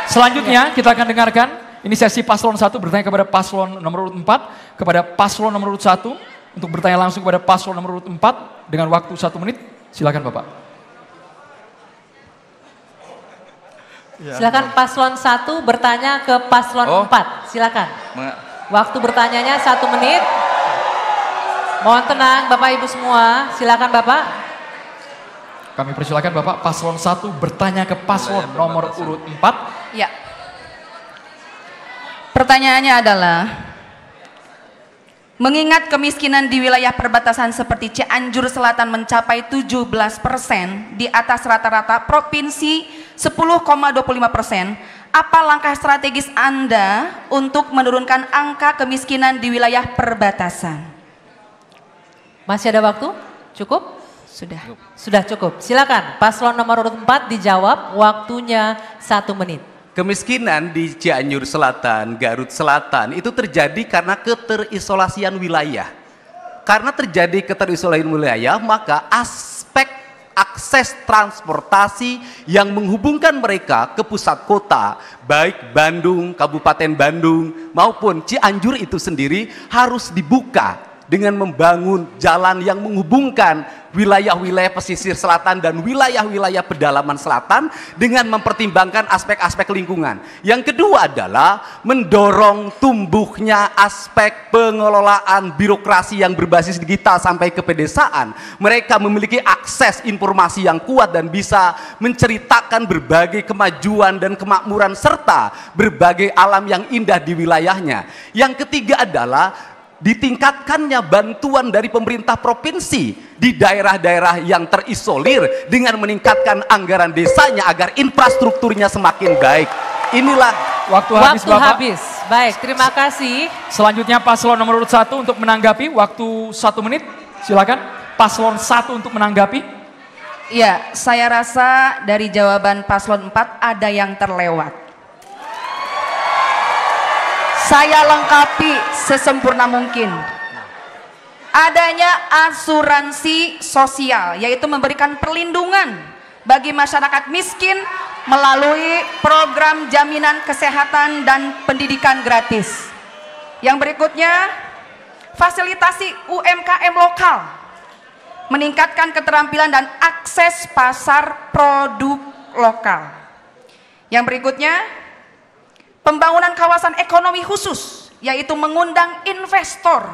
Selanjutnya kita akan dengarkan, ini sesi paslon 1 bertanya kepada paslon nomor urut 4, kepada paslon nomor urut 1, untuk bertanya langsung kepada paslon nomor urut 4 dengan waktu 1 menit. Silakan Bapak. Silakan paslon 1 bertanya ke paslon 4. Silakan. Waktu bertanyanya 1 menit. Mohon tenang Bapak Ibu semua. Silakan Bapak. Kami persilakan Bapak, paslon 1 bertanya ke paslon nomor urut 4. Ya. Pertanyaannya adalah, mengingat kemiskinan di wilayah perbatasan seperti Cianjur Selatan mencapai 17%, di atas rata-rata provinsi 10,25%, apa langkah strategis Anda untuk menurunkan angka kemiskinan di wilayah perbatasan? Masih ada waktu? Cukup? Sudah. Sudah cukup. Silakan paslon nomor urut 4 dijawab, waktunya 1 menit. Kemiskinan di Cianjur Selatan, Garut Selatan itu terjadi karena keterisolasian wilayah. Karena terjadi keterisolasian wilayah, maka aspek akses transportasi yang menghubungkan mereka ke pusat kota, baik Bandung, Kabupaten Bandung maupun Cianjur itu sendiri harus dibuka dengan membangun jalan yang menghubungkan wilayah-wilayah pesisir selatan dan wilayah-wilayah pedalaman selatan dengan mempertimbangkan aspek-aspek lingkungan. Yang kedua adalah mendorong tumbuhnya aspek pengelolaan birokrasi yang berbasis digital sampai ke pedesaan. Mereka memiliki akses informasi yang kuat dan bisa menceritakan berbagai kemajuan dan kemakmuran serta berbagai alam yang indah di wilayahnya. Yang ketiga adalah ditingkatkannya bantuan dari pemerintah provinsi di daerah-daerah yang terisolir dengan meningkatkan anggaran desanya agar infrastrukturnya semakin baik. Inilah waktu habis Bapak. Habis. Baik, terima kasih. Selanjutnya paslon nomor urut 1 untuk menanggapi, waktu 1 menit. Silakan paslon 1 untuk menanggapi. Ya, saya rasa dari jawaban paslon 4 ada yang terlewat. Saya lengkapi sesempurna mungkin. Adanya asuransi sosial, yaitu memberikan perlindungan bagi masyarakat miskin melalui program jaminan kesehatan dan pendidikan gratis. Yang berikutnya, fasilitasi UMKM lokal, meningkatkan keterampilan dan akses pasar produk lokal. Yang berikutnya, pembangunan kawasan ekonomi khusus, yaitu mengundang investor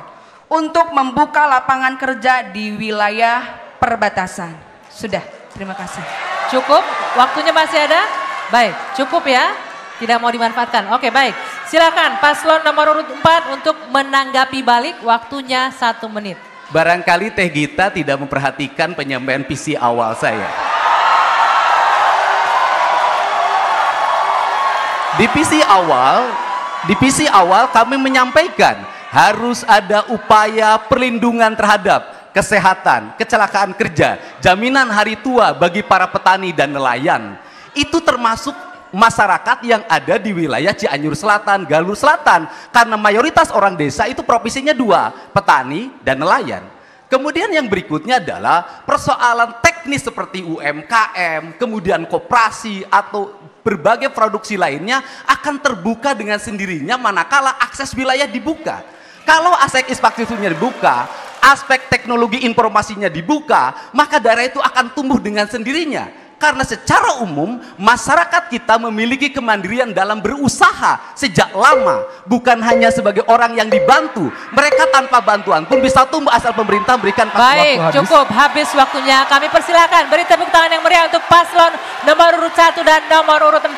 untuk membuka lapangan kerja di wilayah perbatasan. Sudah, terima kasih. Cukup? Waktunya masih ada? Baik, cukup ya? Tidak mau dimanfaatkan? Oke, baik. Silakan paslon nomor urut 4 untuk menanggapi balik, waktunya 1 menit. Barangkali Teh Gita tidak memperhatikan penyampaian visi awal saya. Di visi awal kami menyampaikan harus ada upaya perlindungan terhadap kesehatan, kecelakaan kerja, jaminan hari tua bagi para petani dan nelayan. Itu termasuk masyarakat yang ada di wilayah Cianjur Selatan, Garut Selatan, karena mayoritas orang desa itu profesinya 2, petani dan nelayan. Kemudian yang berikutnya adalah persoalan teknis seperti UMKM, kemudian koperasi atau berbagai produksi lainnya akan terbuka dengan sendirinya manakala akses wilayah dibuka. Kalau aspek infrastrukturnya dibuka, aspek teknologi informasinya dibuka, maka daerah itu akan tumbuh dengan sendirinya. Karena secara umum masyarakat kita memiliki kemandirian dalam berusaha sejak lama, bukan hanya sebagai orang yang dibantu. Mereka tanpa bantuan pun bisa tumbuh asal pemerintah berikan. Baik, cukup habis waktunya. Kami persilakan beri tepuk tangan yang meriah untuk paslon nomor urut 1 dan nomor urut 4.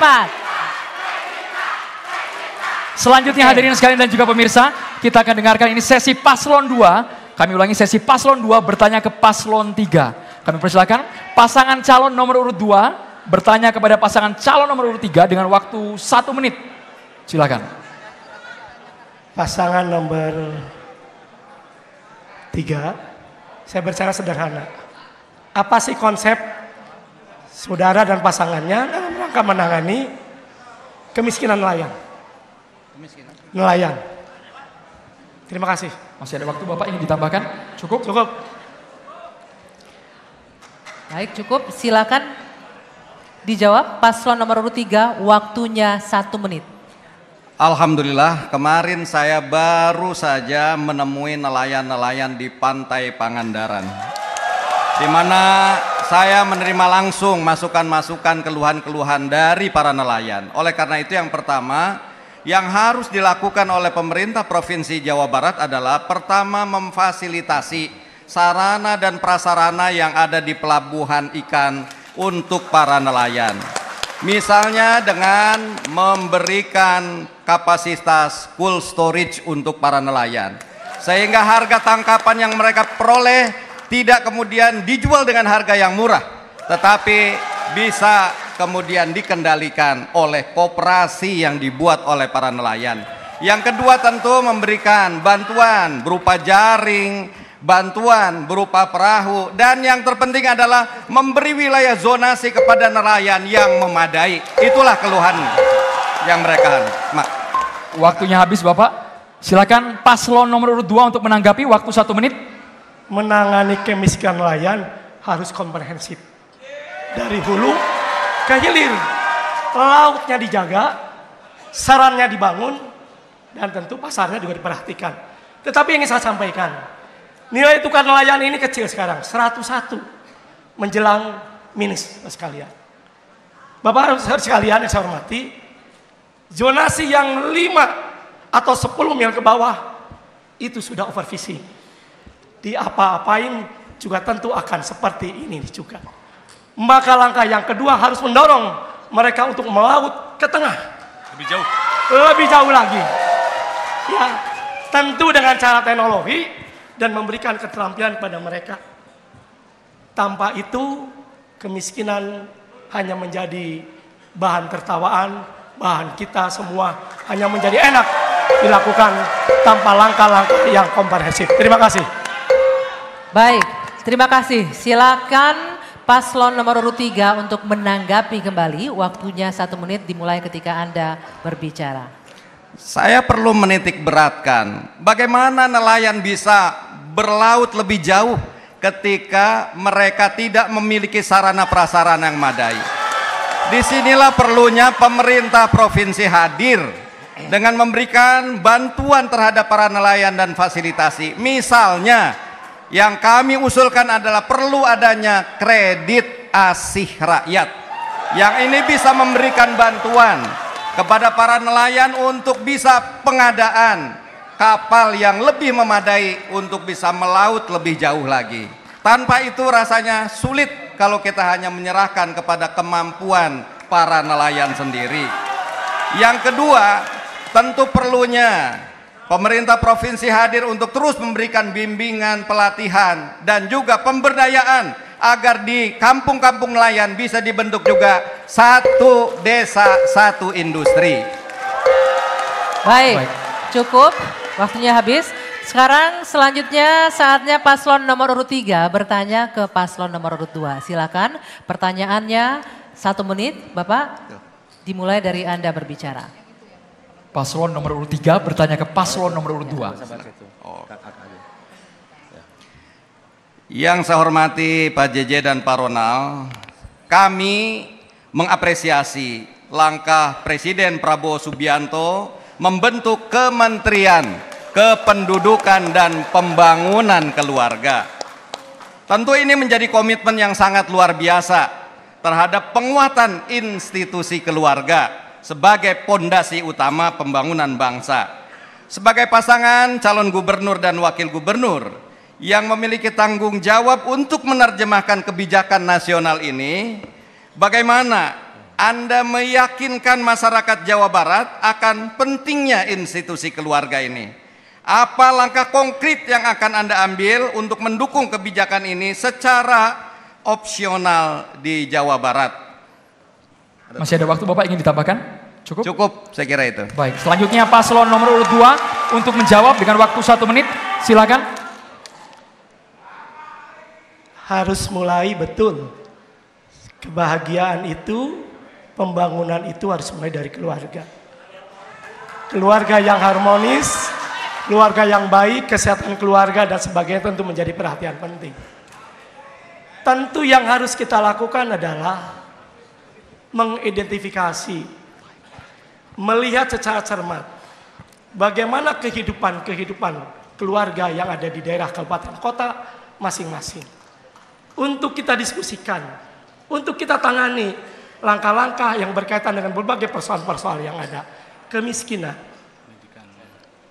Selanjutnya hadirin sekalian dan juga pemirsa, kita akan dengarkan ini sesi paslon 2. Kami ulangi, sesi paslon 2 bertanya ke paslon 3. Kami persilakan pasangan calon nomor urut 2 bertanya kepada pasangan calon nomor urut 3 dengan waktu 1 menit. Silakan. Pasangan nomor 3, saya bercara sederhana. apa sih konsep saudara dan pasangannya dalam rangka menangani kemiskinan nelayan? Nelayan. Terima kasih. Masih ada waktu Bapak ingin ditambahkan? Cukup? Cukup. Baik, cukup. Silakan dijawab paslon nomor urut 3, waktunya 1 menit. Alhamdulillah, kemarin saya baru saja menemui nelayan-nelayan di Pantai Pangandaran, di mana saya menerima langsung masukan-masukan, keluhan-keluhan dari para nelayan. Oleh karena itu yang pertama yang harus dilakukan oleh pemerintah Provinsi Jawa Barat adalah pertama memfasilitasi sarana dan prasarana yang ada di pelabuhan ikan untuk para nelayan. Misalnya dengan memberikan kapasitas cold storage untuk para nelayan, sehingga harga tangkapan yang mereka peroleh tidak kemudian dijual dengan harga yang murah, tetapi bisa kemudian dikendalikan oleh koperasi yang dibuat oleh para nelayan. Yang kedua tentu memberikan bantuan berupa jaring, bantuan berupa perahu, dan yang terpenting adalah memberi wilayah zonasi kepada nelayan yang memadai. Itulah keluhan yang mereka. Waktunya habis Bapak. Silakan paslon nomor urut 2 untuk menanggapi, waktu 1 menit. Menangani kemiskinan nelayan harus komprehensif. Dari hulu ke hilir. Lautnya dijaga, sarannya dibangun, dan tentu pasarnya juga diperhatikan. Tetapi yang ingin saya sampaikan, nilai tukar nelayan ini kecil sekarang, 101 menjelang minus sekalian. Bapak sekalian yang saya hormati, zonasi yang 5 atau 10 mil ke bawah itu sudah overfishing. Diapa-apain juga tentu akan seperti ini juga. Maka langkah yang kedua harus mendorong mereka untuk melaut ke tengah. Lebih jauh lagi. Ya, tentu dengan cara teknologi dan memberikan keterampilan pada mereka. Tanpa itu, kemiskinan hanya menjadi bahan tertawaan, bahan kita semua hanya menjadi enak dilakukan tanpa langkah-langkah yang komprehensif. Terima kasih. Baik, terima kasih. Silakan paslon nomor urut 3 untuk menanggapi kembali. Waktunya 1 menit dimulai ketika Anda berbicara. Saya perlu menitik beratkan bagaimana nelayan bisa berlaut lebih jauh ketika mereka tidak memiliki sarana prasarana yang madai. Disinilah perlunya pemerintah provinsi hadir dengan memberikan bantuan terhadap para nelayan dan fasilitasi. Misalnya yang kami usulkan adalah perlu adanya kredit asih rakyat, yang ini bisa memberikan bantuan kepada para nelayan untuk bisa pengadaan kapal yang lebih memadai untuk bisa melaut lebih jauh lagi. Tanpa itu rasanya sulit kalau kita hanya menyerahkan kepada kemampuan para nelayan sendiri. Yang kedua, tentu perlunya pemerintah provinsi hadir untuk terus memberikan bimbingan, pelatihan, dan juga pemberdayaan agar di kampung-kampung nelayan bisa dibentuk juga 1 desa 1 industri. Baik, cukup. Waktunya habis. Sekarang selanjutnya saatnya paslon nomor urut 3 bertanya ke paslon nomor urut 2. Silakan pertanyaannya 1 menit, Bapak. Dimulai dari Anda berbicara. Paslon nomor urut 3 bertanya ke paslon nomor urut 2. Yang saya hormati Pak JJ dan Pak Ronald, kami mengapresiasi langkah Presiden Prabowo Subianto membentuk Kementerian Kependudukan dan Pembangunan Keluarga. Tentu ini menjadi komitmen yang sangat luar biasa terhadap penguatan institusi keluarga sebagai pondasi utama pembangunan bangsa. Sebagai pasangan calon gubernur dan wakil gubernur yang memiliki tanggung jawab untuk menerjemahkan kebijakan nasional ini, bagaimana Anda meyakinkan masyarakat Jawa Barat akan pentingnya institusi keluarga ini? Apa langkah konkret yang akan Anda ambil untuk mendukung kebijakan ini secara opsional di Jawa Barat? Masih ada waktu Bapak ingin ditambahkan? Cukup? Cukup, saya kira itu. Baik, selanjutnya paslon nomor urut 2 untuk menjawab dengan waktu 1 menit. Silakan. harus mulai betul. Kebahagiaan itu, pembangunan itu harus mulai dari keluarga. Keluarga yang harmonis, keluarga yang baik, kesehatan keluarga dan sebagainya tentu menjadi perhatian penting. Tentu yang harus kita lakukan adalah mengidentifikasi, melihat secara cermat bagaimana kehidupan keluarga yang ada di daerah kabupaten kota masing-masing. Untuk kita diskusikan, untuk kita tangani langkah-langkah yang berkaitan dengan berbagai persoalan-persoalan yang ada. Kemiskinan,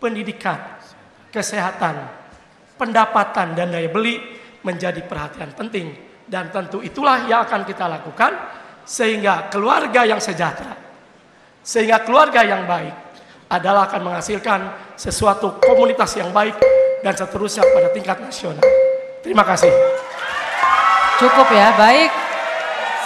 pendidikan, kesehatan, pendapatan dan daya beli menjadi perhatian penting. Dan tentu itulah yang akan kita lakukan sehingga keluarga yang sejahtera, sehingga keluarga yang baik adalah akan menghasilkan sesuatu komunitas yang baik dan seterusnya pada tingkat nasional. Terima kasih. Cukup ya, baik.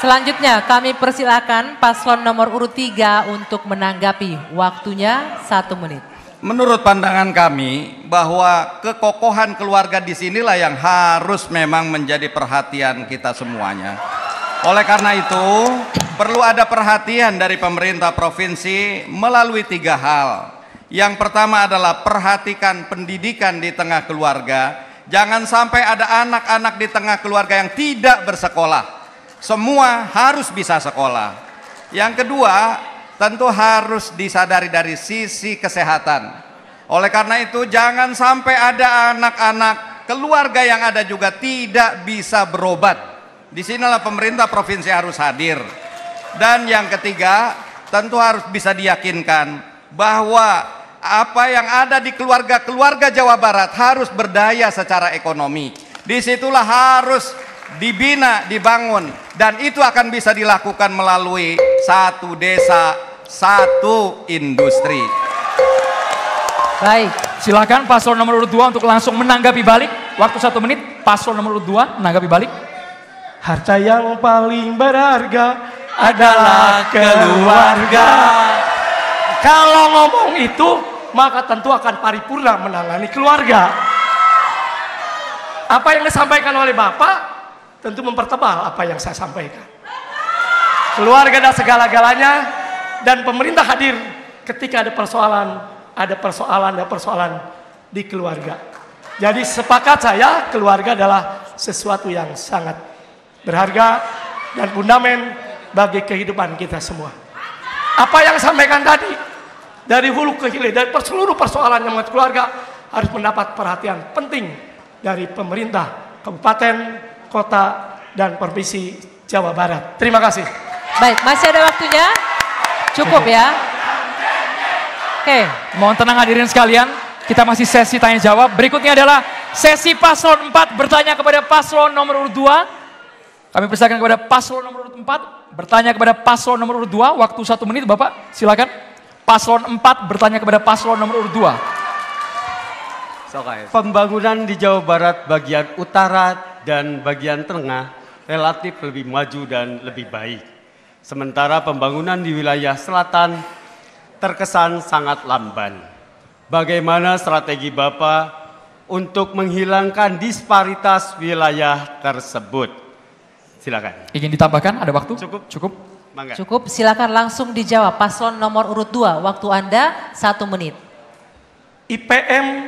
Selanjutnya kami persilakan paslon nomor urut 3 untuk menanggapi. Waktunya 1 menit. Menurut pandangan kami bahwa kekokohan keluarga di sinilah yang harus memang menjadi perhatian kita semuanya. Oleh karena itu perlu ada perhatian dari pemerintah provinsi melalui 3 hal. Yang pertama adalah perhatikan pendidikan di tengah keluarga. Jangan sampai ada anak-anak di tengah keluarga yang tidak bersekolah. Semua harus bisa sekolah. Yang kedua, tentu harus disadari dari sisi kesehatan. Oleh karena itu, jangan sampai ada anak-anak keluarga yang ada juga tidak bisa berobat. Di sinilah pemerintah provinsi harus hadir. Dan yang ketiga, tentu harus bisa diyakinkan bahwa apa yang ada di keluarga-keluarga Jawa Barat harus berdaya secara ekonomi. Disitulah harus dibina, dibangun, dan itu akan bisa dilakukan melalui 1 desa, 1 industri. Baik, silakan paslon nomor urut 2 untuk langsung menanggapi balik. Waktu 1 menit, paslon nomor urut 2 menanggapi balik. Harta yang paling berharga adalah keluarga. Kalau ngomong itu, maka tentu akan paripurna menangani keluarga. Apa yang disampaikan oleh Bapak tentu mempertebal apa yang saya sampaikan. Keluarga dan segala-galanya, dan pemerintah hadir ketika ada persoalan di keluarga. Jadi sepakat saya, keluarga adalah sesuatu yang sangat berharga dan fundament bagi kehidupan kita semua. Apa yang saya sampaikan tadi, dari hulu ke hilir, dari seluruh persoalan yang mengenai keluarga harus mendapat perhatian penting dari pemerintah kabupaten, kota, dan provinsi Jawa Barat. Terima kasih. Baik, masih ada waktunya? Cukup ya? Oke. Mohon tenang hadirin sekalian, kita masih sesi tanya jawab. Berikutnya adalah sesi paslon 4 bertanya kepada paslon nomor urut 2. Kami persilakan kepada paslon nomor urut 4 bertanya kepada paslon nomor urut 2. Waktu 1 menit Bapak, silakan. Paslon 4 bertanya kepada paslon nomor urut 2. Pembangunan di Jawa Barat bagian utara dan bagian tengah relatif lebih maju dan lebih baik. Sementara pembangunan di wilayah selatan terkesan sangat lamban. Bagaimana strategi Bapak untuk menghilangkan disparitas wilayah tersebut? Silakan. Ingin ditambahkan, ada waktu? Cukup. Cukup. Mangga. Cukup, silakan langsung dijawab. Paslon nomor urut 2, waktu Anda 1 menit. IPM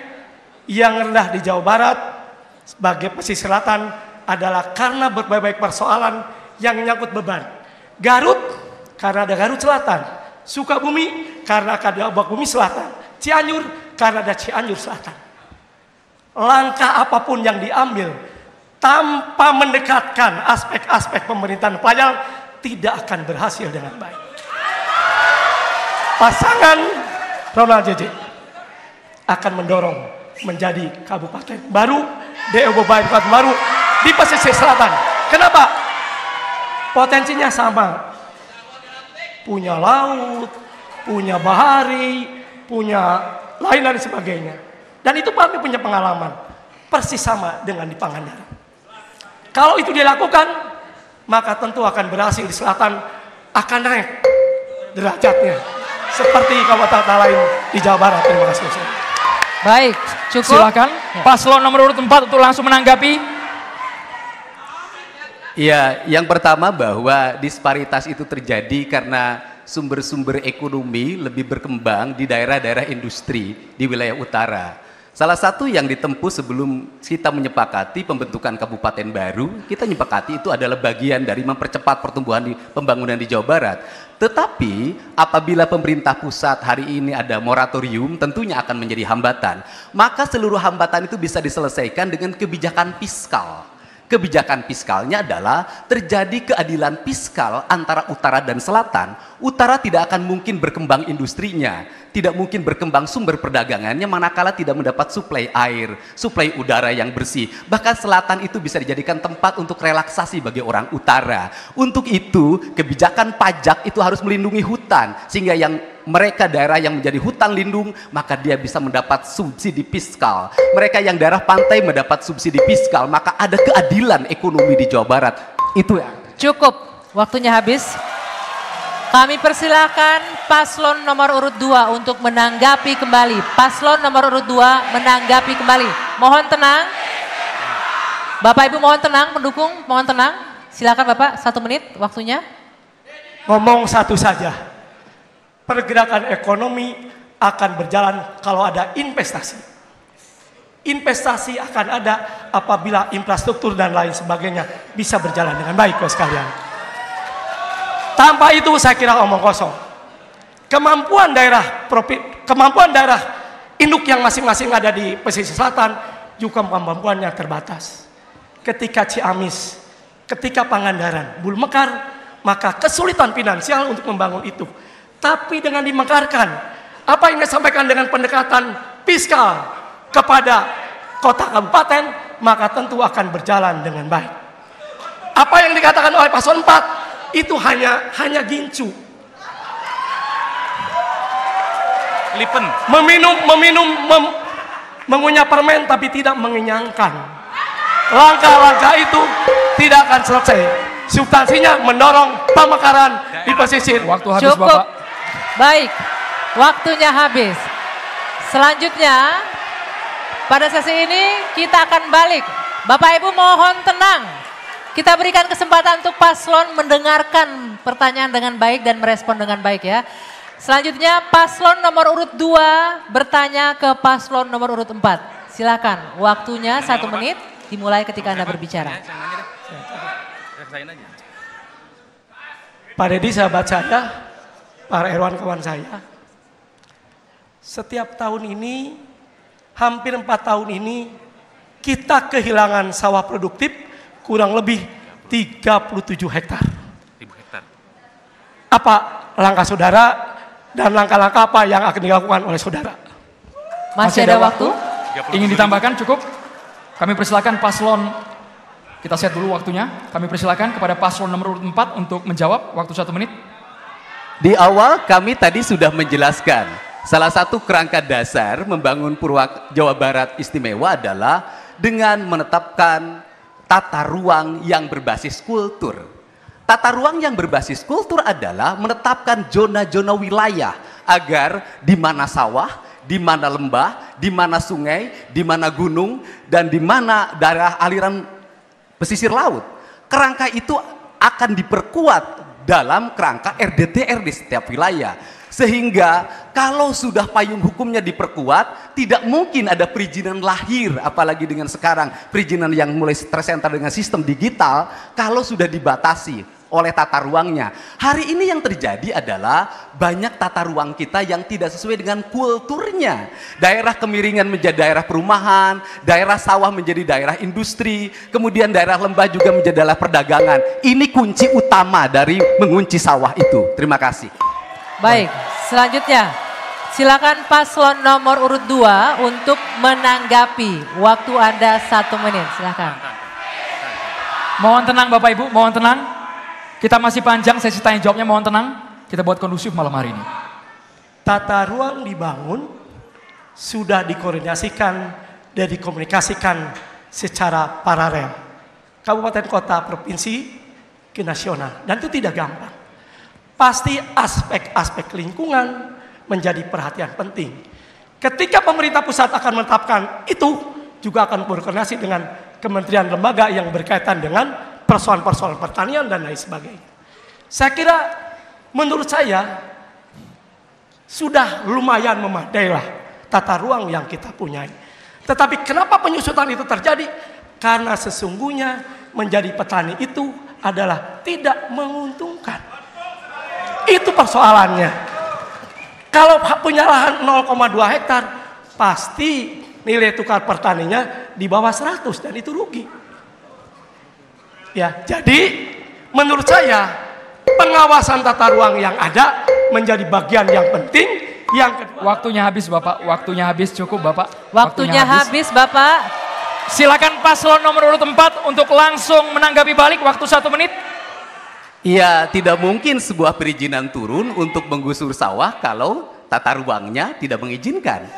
yang rendah di Jawa Barat sebagai pesisir selatan adalah karena berbagai persoalan yang menyangkut beban. Garut karena ada Garut Selatan, Sukabumi karena ada Bumi Selatan, Cianjur karena ada Cianjur Selatan. Langkah apapun yang diambil tanpa mendekatkan aspek-aspek pemerintahan pelayanan tidak akan berhasil dengan baik. Pasangan Ronald JJ akan mendorong menjadi kabupaten baru, DO Kabupaten baru di pesisir selatan. Kenapa? Potensinya sama. Punya laut, punya bahari, punya lain dan sebagainya. Dan itu kami punya pengalaman. Persis sama dengan di Pangandaran. Kalau itu dilakukan, maka tentu akan berhasil di selatan, akan naik derajatnya. Seperti kabupaten lain di Jawa Barat. Terima kasih. Baik, cukup. Silakan paslon nomor urut 4 untuk langsung menanggapi. Ya, yang pertama bahwa disparitas itu terjadi karena sumber-sumber ekonomi lebih berkembang di daerah-daerah industri di wilayah utara. Salah satu yang ditempuh sebelum kita menyepakati pembentukan kabupaten baru, kita menyepakati itu adalah bagian dari mempercepat pertumbuhan pembangunan di Jawa Barat. Tetapi apabila pemerintah pusat hari ini ada moratorium, tentunya akan menjadi hambatan. Maka seluruh hambatan itu bisa diselesaikan dengan kebijakan fiskal. Kebijakan fiskalnya adalah terjadi keadilan fiskal antara utara dan selatan. Utara tidak akan mungkin berkembang industrinya, tidak mungkin berkembang sumber perdagangannya manakala tidak mendapat suplai air, suplai udara yang bersih. Bahkan selatan itu bisa dijadikan tempat untuk relaksasi bagi orang utara. Untuk itu, kebijakan pajak itu harus melindungi hutan, sehingga yang mereka daerah yang menjadi hutan lindung, maka dia bisa mendapat subsidi fiskal. Mereka yang daerah pantai mendapat subsidi fiskal, maka ada keadilan ekonomi di Jawa Barat. Itu ya. Cukup, waktunya habis. Kami persilakan paslon nomor urut 2 untuk menanggapi kembali. Paslon nomor urut 2 menanggapi kembali. Mohon tenang. Bapak Ibu mohon tenang, mendukung, mohon tenang. Silakan Bapak, 1 menit waktunya. Ngomong satu saja. Pergerakan ekonomi akan berjalan kalau ada investasi. Investasi akan ada apabila infrastruktur dan lain sebagainya bisa berjalan dengan baik, Bapak sekalian. Tanpa itu saya kira omong kosong. Kemampuan daerah induk yang masing-masing ada di pesisir selatan juga kemampuannya terbatas. Ketika Ciamis, ketika Pangandaran belum mekar, maka kesulitan finansial untuk membangun itu. Tapi dengan dimekarkan, apa yang disampaikan dengan pendekatan fiskal kepada kota kabupaten, maka tentu akan berjalan dengan baik. Apa yang dikatakan oleh paslon 4 itu hanya gincu. Lipen. Mengunyah permen tapi tidak mengenyangkan. Langkah-langkah itu tidak akan selesai. Substansinya mendorong pemekaran di pesisir. Waktu habis. Cukup. Bapak. Baik, waktunya habis. Selanjutnya, pada sesi ini kita akan balik. Bapak Ibu mohon tenang. Kita berikan kesempatan untuk paslon mendengarkan pertanyaan dengan baik dan merespon dengan baik ya. Selanjutnya paslon nomor urut 2 bertanya ke paslon nomor urut 4. Silakan, waktunya 1 menit dimulai ketika Anda berbicara. Pak Deddy sahabat saya, Pak Erwan kawan saya, setiap tahun ini, hampir 4 tahun ini, kita kehilangan sawah produktif kurang lebih 37 hektar. Apa langkah saudara dan langkah-langkah apa yang akan dilakukan oleh saudara? Masih ada waktu? Ingin ditambahkan cukup? Kami persilakan paslon, kita set dulu waktunya. Kami persilakan kepada paslon nomor urut 4 untuk menjawab, waktu 1 menit. Di awal kami tadi sudah menjelaskan, salah satu kerangka dasar membangun Jawa Barat istimewa adalah dengan menetapkan tata ruang yang berbasis kultur. Tata ruang yang berbasis kultur adalah menetapkan zona-zona wilayah agar di mana sawah, di mana lembah, di mana sungai, di mana gunung, dan di mana daerah aliran pesisir laut. Kerangka itu akan diperkuat dalam kerangka RDTR di setiap wilayah. Sehingga kalau sudah payung hukumnya diperkuat, tidak mungkin ada perizinan lahir, apalagi dengan sekarang perizinan yang mulai tersentar dengan sistem digital, kalau sudah dibatasi oleh tata ruangnya. Hari ini yang terjadi adalah banyak tata ruang kita yang tidak sesuai dengan kulturnya. Daerah kemiringan menjadi daerah perumahan, daerah sawah menjadi daerah industri, kemudian daerah lembah juga menjadi daerah perdagangan. Ini kunci utama dari mengunci sawah itu. Terima kasih. Baik, selanjutnya silakan paslon nomor urut 2 untuk menanggapi. Waktu Anda 1 menit, silakan. Mohon tenang Bapak Ibu, mohon tenang. Kita masih panjang sesi tanya jawabnya, mohon tenang. Kita buat kondusif malam hari ini. Tata ruang dibangun, sudah dikoordinasikan dan dikomunikasikan secara paralel. Kabupaten, kota, provinsi, ke nasional. Dan itu tidak gampang. Pasti aspek-aspek lingkungan menjadi perhatian penting. Ketika pemerintah pusat akan menetapkan itu, juga akan berkoordinasi dengan kementerian lembaga yang berkaitan dengan persoalan-persoalan pertanian dan lain sebagainya. Saya kira menurut saya sudah lumayan memadailah tata ruang yang kita punyai. Tetapi kenapa penyusutan itu terjadi? Karena sesungguhnya menjadi petani itu adalah tidak menguntungkan. Itu persoalannya. Kalau punya lahan 0,2 hektar, pasti nilai tukar pertaniannya di bawah 100 dan itu rugi. Ya, jadi menurut saya pengawasan tata ruang yang ada menjadi bagian yang penting. Yang kedua, waktunya habis Bapak, waktunya habis, cukup Bapak. Waktunya habis Bapak. Silakan paslon nomor urut 4 untuk langsung menanggapi balik, waktu 1 menit. Ya, tidak mungkin sebuah perizinan turun untuk menggusur sawah kalau tata ruangnya tidak mengizinkan.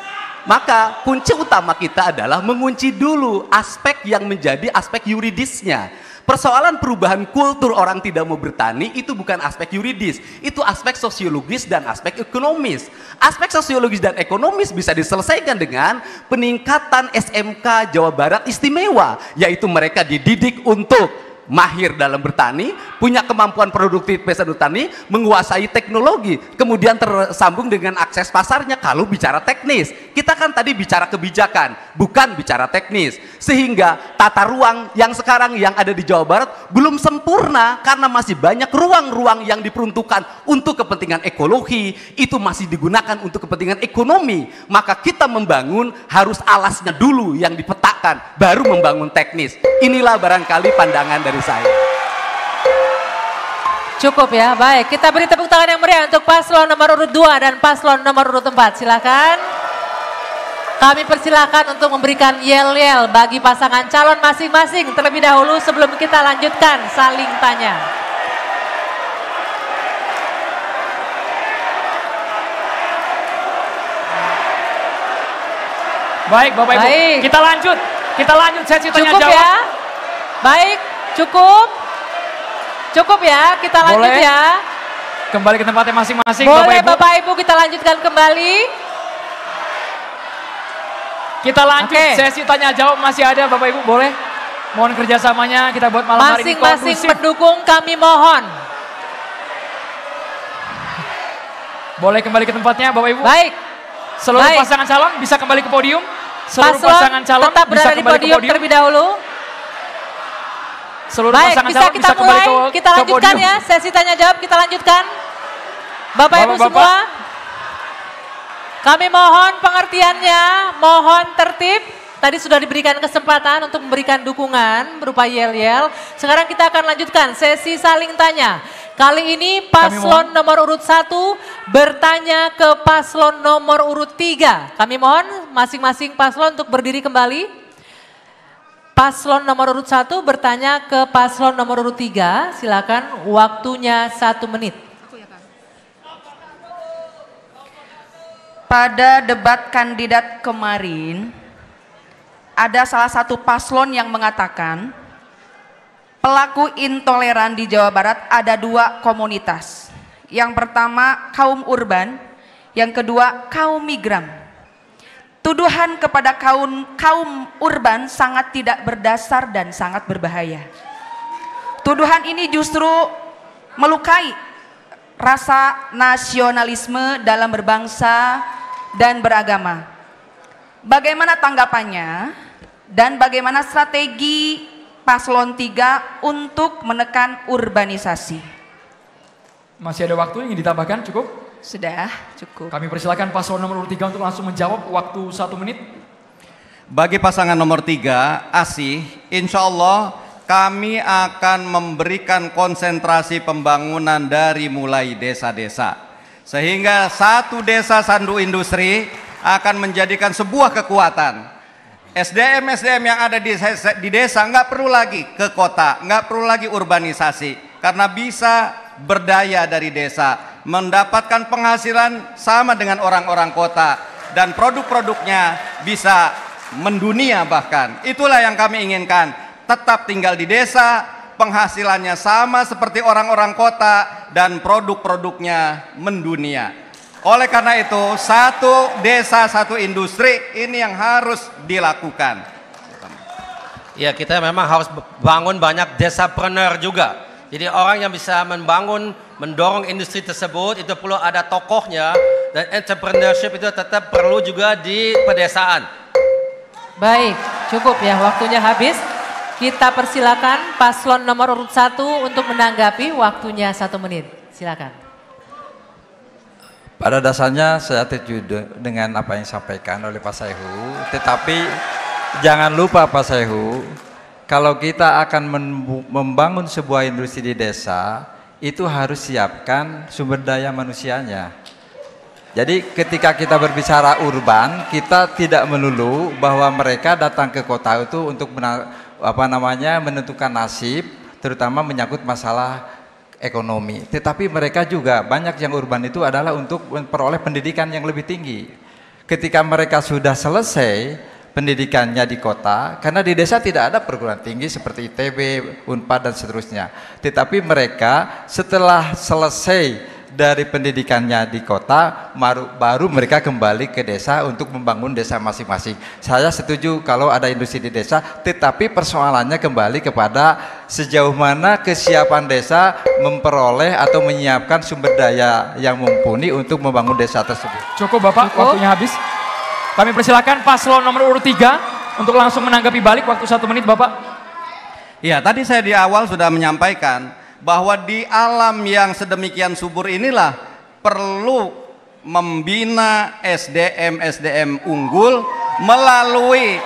Maka kunci utama kita adalah mengunci dulu aspek yang menjadi aspek yuridisnya. Persoalan perubahan kultur orang tidak mau bertani itu bukan aspek yuridis, itu aspek sosiologis dan aspek ekonomis. Aspek sosiologis dan ekonomis bisa diselesaikan dengan peningkatan SMK Jawa Barat istimewa, yaitu mereka dididik untuk mahir dalam bertani, punya kemampuan produktif bertani, menguasai teknologi, kemudian tersambung dengan akses pasarnya. Kalau bicara teknis, kita kan tadi bicara kebijakan, bukan bicara teknis, sehingga tata ruang yang sekarang yang ada di Jawa Barat belum sempurna karena masih banyak ruang-ruang yang diperuntukkan untuk kepentingan ekologi, itu masih digunakan untuk kepentingan ekonomi. Maka kita membangun harus alasnya dulu yang dipetakan, baru membangun teknis. Inilah barangkali pandangan dari saya. Cukup ya, baik. Kita beri tepuk tangan yang meriah untuk paslon nomor urut 2 dan paslon nomor urut 4. Silakan. Kami persilakan untuk memberikan yel-yel bagi pasangan calon masing-masing terlebih dahulu sebelum kita lanjutkan saling tanya. Baik Bapak Ibu, kita lanjut sesi tanya cukup jawab. Ya, baik, cukup ya, kita lanjut. Boleh ya. Kembali ke tempatnya masing-masing. Boleh Bapak Ibu, kita lanjutkan kembali. Kita lanjut sesi tanya jawab, masih ada Bapak Ibu, boleh. Mohon kerjasamanya kita buat malam hari ini kondusif. Masing-masing pendukung kami mohon. Boleh kembali ke tempatnya Bapak Ibu. Baik. Seluruh pasangan calon bisa kembali ke podium. Seluruh paslon pasangan calon tetap bisa berada di podium terlebih dahulu. Seluruh baik, pasangan bisa calon kita bisa kembali mulai, kita lanjutkan ya sesi tanya jawab, kita lanjutkan. Bapak Ibu semua, kami mohon pengertiannya, mohon tertib. Tadi sudah diberikan kesempatan untuk memberikan dukungan berupa yel-yel. Sekarang kita akan lanjutkan sesi saling tanya. Kali ini paslon nomor urut 1 bertanya ke paslon nomor urut 3. Kami mohon masing-masing paslon untuk berdiri kembali. Paslon nomor urut 1 bertanya ke paslon nomor urut 3. Silakan, waktunya 1 menit. Pada debat kandidat kemarin, ada salah satu paslon yang mengatakan pelaku intoleran di Jawa Barat ada 2 komunitas. Yang pertama kaum urban, yang kedua kaum migran. Tuduhan kepada kaum urban sangat tidak berdasar dan sangat berbahaya. Tuduhan ini justru melukai rasa nasionalisme dalam berbangsa dan beragama. Bagaimana tanggapannya dan bagaimana strategi paslon 3 untuk menekan urbanisasi? Masih ada waktu ingin ditambahkan, cukup? Sudah, cukup. Kami persilakan paslon nomor urut 3 untuk langsung menjawab, waktu 1 menit. Bagi pasangan nomor 3, ASI, insya Allah kami akan memberikan konsentrasi pembangunan dari mulai desa-desa. Sehingga satu desa Sandu Industri akan menjadikan sebuah kekuatan. SDM yang ada di desa nggak perlu lagi ke kota, nggak perlu lagi urbanisasi, karena bisa berdaya dari desa, mendapatkan penghasilan sama dengan orang-orang kota, dan produk-produknya bisa mendunia bahkan. Itulah yang kami inginkan, tetap tinggal di desa, penghasilannya sama seperti orang-orang kota, dan produk-produknya mendunia. Oleh karena itu, satu desa, satu industri ini yang harus dilakukan. Ya, kita memang harus bangun banyak desapreneur juga. Jadi orang yang bisa mendorong industri tersebut itu perlu ada tokohnya, dan entrepreneurship itu tetap perlu juga di pedesaan. Baik, cukup ya, waktunya habis. Kita persilakan paslon nomor urut 1 untuk menanggapi, waktunya 1 menit. Silakan. Pada dasarnya saya setuju dengan apa yang disampaikan oleh Pak Saihu, tetapi jangan lupa Pak Saihu, kalau kita akan membangun sebuah industri di desa, itu harus siapkan sumber daya manusianya. Jadi ketika kita berbicara urban, kita tidak melulu bahwa mereka datang ke kota itu untuk menentukan nasib, terutama menyangkut masalah ekonomi. Tetapi mereka juga banyak yang urban itu adalah untuk memperoleh pendidikan yang lebih tinggi. Ketika mereka sudah selesai pendidikannya di kota, karena di desa tidak ada perguruan tinggi seperti ITB, Unpad dan seterusnya. Tetapi mereka setelah selesai dari pendidikannya di kota, baru mereka kembali ke desa untuk membangun desa masing-masing. Saya setuju kalau ada industri di desa, tetapi persoalannya kembali kepada sejauh mana kesiapan desa memperoleh atau menyiapkan sumber daya yang mumpuni untuk membangun desa tersebut. Cukup Bapak, waktunya habis. Kami persilakan paslon nomor urut 3 untuk langsung menanggapi balik, waktu 1 menit Bapak. Ya, tadi saya di awal sudah menyampaikan bahwa di alam yang sedemikian subur inilah perlu membina SDM unggul melalui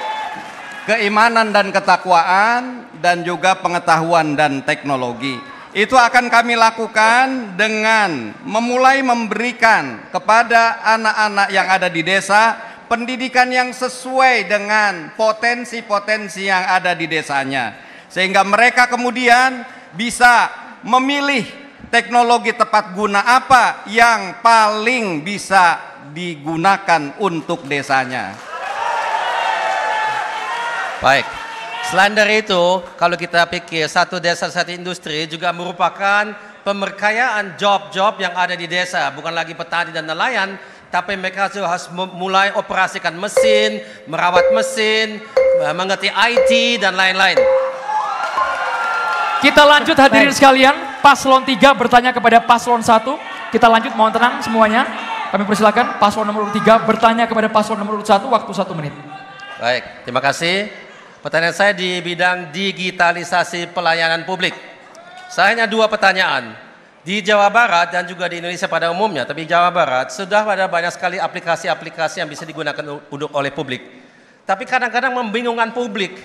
keimanan dan ketakwaan dan juga pengetahuan dan teknologi. Itu akan kami lakukan dengan memulai memberikan kepada anak-anak yang ada di desa pendidikan yang sesuai dengan potensi-potensi yang ada di desanya, sehingga mereka kemudian bisa memilih teknologi tepat guna apa yang paling bisa digunakan untuk desanya. Baik, selain dari itu, kalau kita pikir satu desa satu industri juga merupakan pemberkayaan job-job yang ada di desa, bukan lagi petani dan nelayan, tapi mereka juga harus mulai operasikan mesin, merawat mesin, mengerti IT dan lain-lain. Kita lanjut hadirin sekalian, paslon 3 bertanya kepada paslon 1. Kita lanjut, mohon tenang semuanya. Kami persilakan paslon nomor 3 bertanya kepada paslon nomor 1, waktu 1 menit. Baik, terima kasih. Pertanyaan saya di bidang digitalisasi pelayanan publik. Saya hanya 2 pertanyaan. Di Jawa Barat dan juga di Indonesia pada umumnya, tapi Jawa Barat sudah ada banyak sekali aplikasi-aplikasi yang bisa digunakan oleh publik. Tapi kadang-kadang membingungkan publik.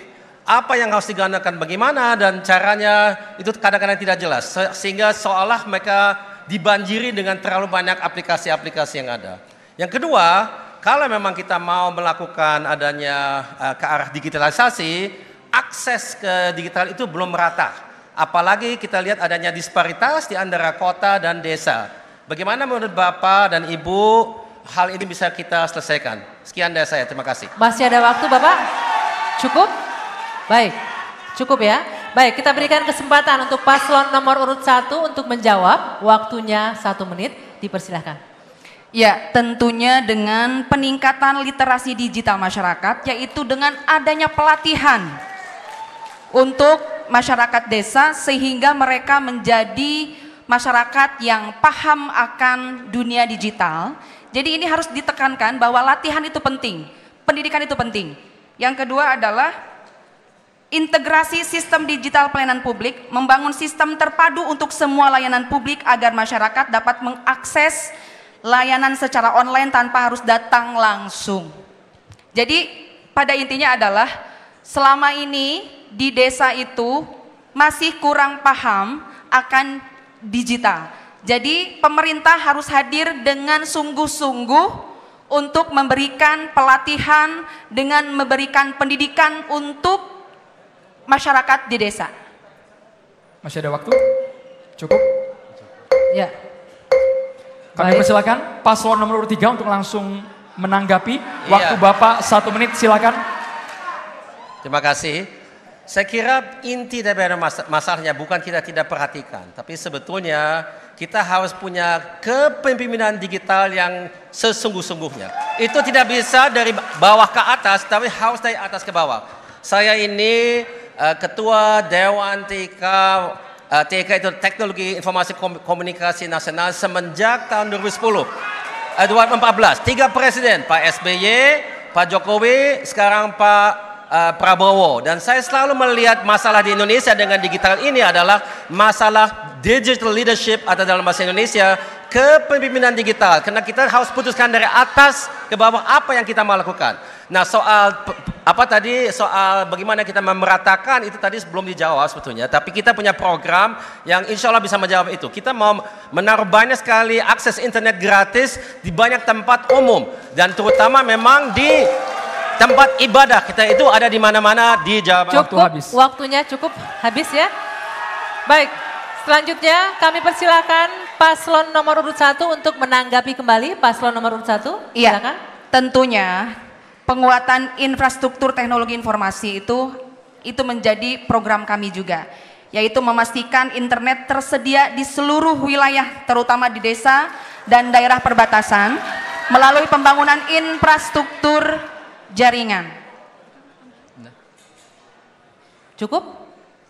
Apa yang harus digunakan bagaimana dan caranya itu kadang-kadang tidak jelas. Sehingga seolah mereka dibanjiri dengan terlalu banyak aplikasi-aplikasi yang ada. Yang kedua, kalau memang kita mau melakukan adanya ke arah digitalisasi, akses ke digital itu belum merata. Apalagi kita lihat adanya disparitas di antara kota dan desa. Bagaimana menurut Bapak dan Ibu hal ini bisa kita selesaikan? Sekian dari saya, terima kasih. Masih ada waktu Bapak? Cukup? Baik, cukup ya. Baik, kita berikan kesempatan untuk paslon nomor urut 1 untuk menjawab. Waktunya 1 menit, dipersilahkan. Ya, tentunya dengan peningkatan literasi digital masyarakat, yaitu dengan adanya pelatihan untuk masyarakat desa sehingga mereka menjadi masyarakat yang paham akan dunia digital. Jadi ini harus ditekankan bahwa latihan itu penting, pendidikan itu penting. Yang kedua adalah integrasi sistem digital pelayanan publik, membangun sistem terpadu untuk semua layanan publik agar masyarakat dapat mengakses layanan secara online tanpa harus datang langsung. Jadi pada intinya adalah selama ini di desa itu masih kurang paham akan digital. Jadi pemerintah harus hadir dengan sungguh-sungguh untuk memberikan pelatihan, dengan memberikan pendidikan untuk masyarakat di desa. Masih ada waktu? Cukup? Ya. Kami persilakan paslon nomor 3 untuk langsung menanggapi. Waktu Bapak 1 menit, silakan. Terima kasih. Saya kira inti dari masalahnya bukan kita tidak perhatikan, tapi sebetulnya kita harus punya kepemimpinan digital yang sesungguh-sungguhnya. Itu tidak bisa dari bawah ke atas, tapi harus dari atas ke bawah. Saya ini Ketua Dewan TK itu Teknologi Informasi Komunikasi Nasional semenjak tahun 2010. 2014, 3 presiden, Pak SBY, Pak Jokowi, sekarang Pak Prabowo. Dan saya selalu melihat masalah di Indonesia dengan digital ini adalah masalah digital leadership atau dalam bahasa Indonesia kepemimpinan digital. Karena kita harus putuskan dari atas ke bawah apa yang kita mau lakukan. Nah, soal soal bagaimana kita memeratakan itu tadi belum dijawab sebetulnya. Tapi kita punya program yang insya Allah bisa menjawab itu. Kita mau menaruh banyak sekali akses internet gratis di banyak tempat umum. Dan terutama memang di tempat ibadah kita itu ada di mana-mana di Jawa Barat. Cukup, waktunya cukup habis ya. Baik, selanjutnya kami persilakan paslon nomor urut 1 untuk menanggapi kembali. Paslon nomor urut 1, iya, silakan. Tentunya penguatan infrastruktur teknologi informasi itu menjadi program kami juga, yaitu memastikan internet tersedia di seluruh wilayah, terutama di desa dan daerah perbatasan, melalui pembangunan infrastruktur jaringan. Cukup?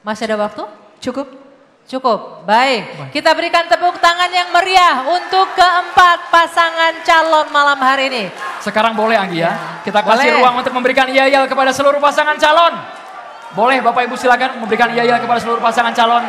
Masih ada waktu? Cukup. Cukup, baik. Kita berikan tepuk tangan yang meriah untuk keempat pasangan calon malam hari ini. Sekarang boleh Anggi ya, kita kasih Boleh. ruang untuk memberikan iya-iya kepada seluruh pasangan calon. Boleh Bapak Ibu silakan memberikan iya-iya kepada seluruh pasangan calon.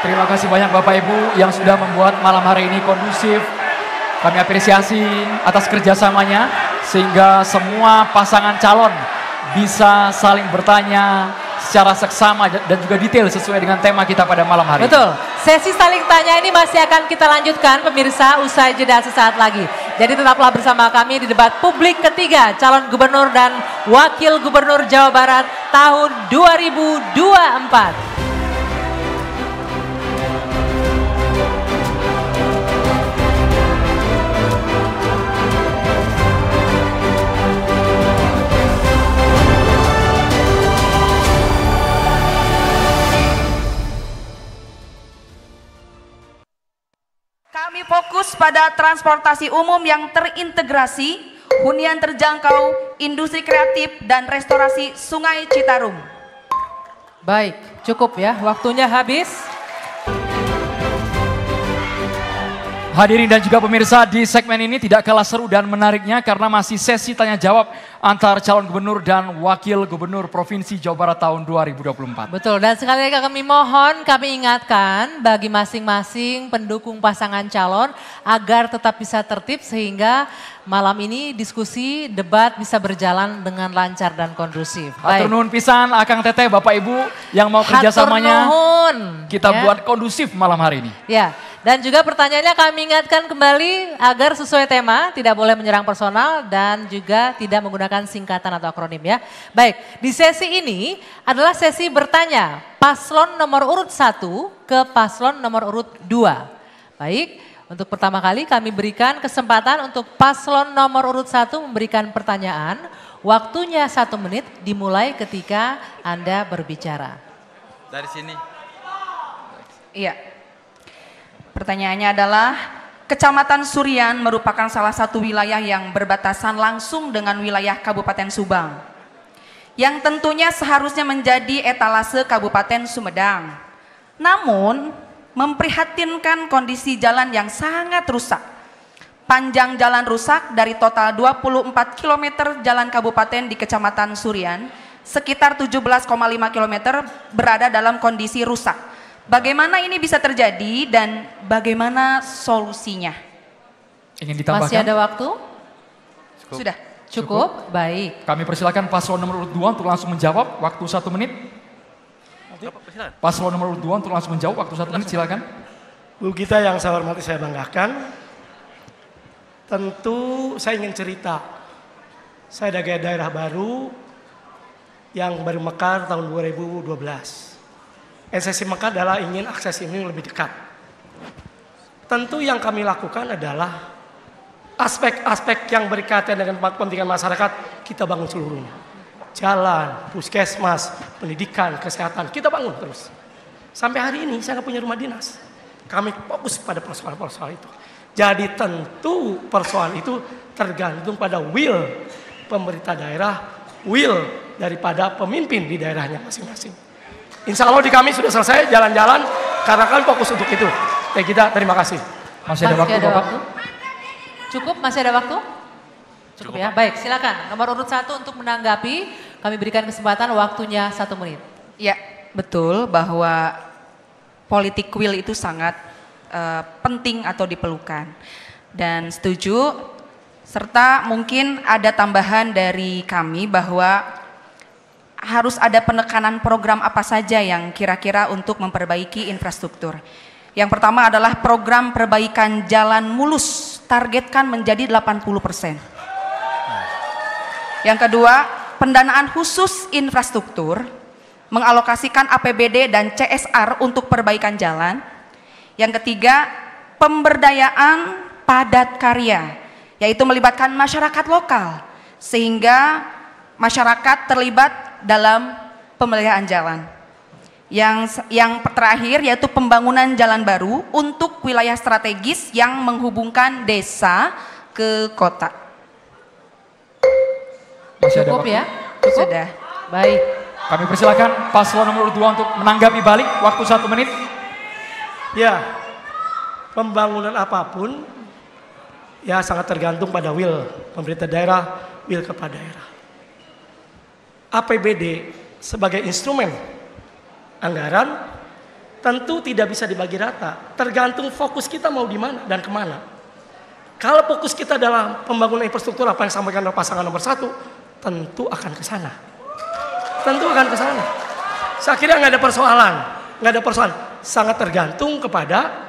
Terima kasih banyak Bapak Ibu yang sudah membuat malam hari ini kondusif. Kami apresiasi atas kerjasamanya sehingga semua pasangan calon bisa saling bertanya secara seksama dan juga detail sesuai dengan tema kita pada malam hari ini. Betul, sesi saling tanya ini masih akan kita lanjutkan pemirsa usai jeda sesaat lagi. Jadi tetaplah bersama kami di debat publik ketiga calon gubernur dan wakil gubernur Jawa Barat tahun 2024. Kami fokus pada transportasi umum yang terintegrasi, hunian terjangkau, industri kreatif, dan restorasi Sungai Citarum. Baik, cukup ya, waktunya habis. Hadirin dan juga pemirsa, di segmen ini tidak kalah seru dan menariknya karena masih sesi tanya jawab antar calon gubernur dan wakil gubernur Provinsi Jawa Barat tahun 2024. Betul, dan sekali lagi kami ingatkan bagi masing-masing pendukung pasangan calon agar tetap bisa tertib sehingga malam ini diskusi, debat bisa berjalan dengan lancar dan kondusif. Hatur nuhun pisan Akang Teteh, Bapak Ibu yang mau kerjasamanya kita buat kondusif malam hari ini. Ya, dan juga pertanyaannya kami ingatkan kembali agar sesuai tema, tidak boleh menyerang personal dan juga tidak menggunakan singkatan atau akronim ya. Baik, di sesi ini adalah sesi bertanya paslon nomor urut 1 ke paslon nomor urut 2. Baik, untuk pertama kali kami berikan kesempatan untuk paslon nomor urut 1 memberikan pertanyaan. Waktunya 1 menit dimulai ketika Anda berbicara. Dari sini. Iya. Pertanyaannya adalah, Kecamatan Surian merupakan salah satu wilayah yang berbatasan langsung dengan wilayah Kabupaten Subang, yang tentunya seharusnya menjadi etalase Kabupaten Sumedang. Namun, memprihatinkan kondisi jalan yang sangat rusak. Panjang jalan rusak dari total 24 km jalan kabupaten di Kecamatan Surian, sekitar 17,5 km berada dalam kondisi rusak. Bagaimana ini bisa terjadi dan bagaimana solusinya? Ingin ditambahkan? Masih ada waktu? Cukup. Sudah. Cukup, baik. Kami persilakan paslon nomor urut 2 untuk langsung menjawab, waktu 1 menit. Paslon nomor urut 2 untuk langsung menjawab, waktu 1 menit, silakan. Bu Gita yang saya hormati, saya banggakan. Tentu saya ingin cerita. Saya dari daerah baru yang baru mekar tahun 2012. Esensi mekar adalah ingin akses ini lebih dekat. Tentu yang kami lakukan adalah aspek-aspek yang berkaitan dengan kepentingan masyarakat kita bangun seluruhnya. Jalan, puskesmas, pendidikan, kesehatan, kita bangun terus. Sampai hari ini saya nggak punya rumah dinas. Kami fokus pada persoalan-persoalan itu. Jadi tentu persoalan itu tergantung pada will pemerintah daerah, will daripada pemimpin di daerahnya masing-masing. Insya Allah di kami sudah selesai jalan-jalan karena kami fokus untuk itu. Kita terima kasih. Masih ada waktu, Bapak? Cukup? Masih ada waktu? Cukup ya. Baik, silakan. Nomor urut 1 untuk menanggapi. Kami berikan kesempatan waktunya 1 menit. Ya, betul bahwa politik will itu sangat penting atau diperlukan. Dan setuju, serta mungkin ada tambahan dari kami bahwa harus ada penekanan program apa saja yang kira-kira untuk memperbaiki infrastruktur. Yang pertama adalah program perbaikan jalan mulus, targetkan menjadi 80%. Yang kedua, pendanaan khusus infrastruktur, mengalokasikan APBD dan CSR untuk perbaikan jalan. Yang ketiga, pemberdayaan padat karya, yaitu melibatkan masyarakat lokal, sehingga masyarakat terlibat dalam pemeliharaan jalan. Yang terakhir yaitu pembangunan jalan baru untuk wilayah strategis yang menghubungkan desa ke kota. Cukup ya? Cukup? Sudah. Baik. Kami persilakan paslon nomor 2 untuk menanggapi balik, waktu 1 menit. Ya, pembangunan apapun ya sangat tergantung pada will pemerintah daerah, will kepala daerah. APBD sebagai instrumen anggaran tentu tidak bisa dibagi rata, tergantung fokus kita mau di mana dan kemana. Kalau fokus kita adalah pembangunan infrastruktur apa yang disampaikan oleh pasangan nomor 1, tentu akan ke sana. Tentu akan ke sana. Saya kira nggak ada persoalan. Sangat tergantung kepada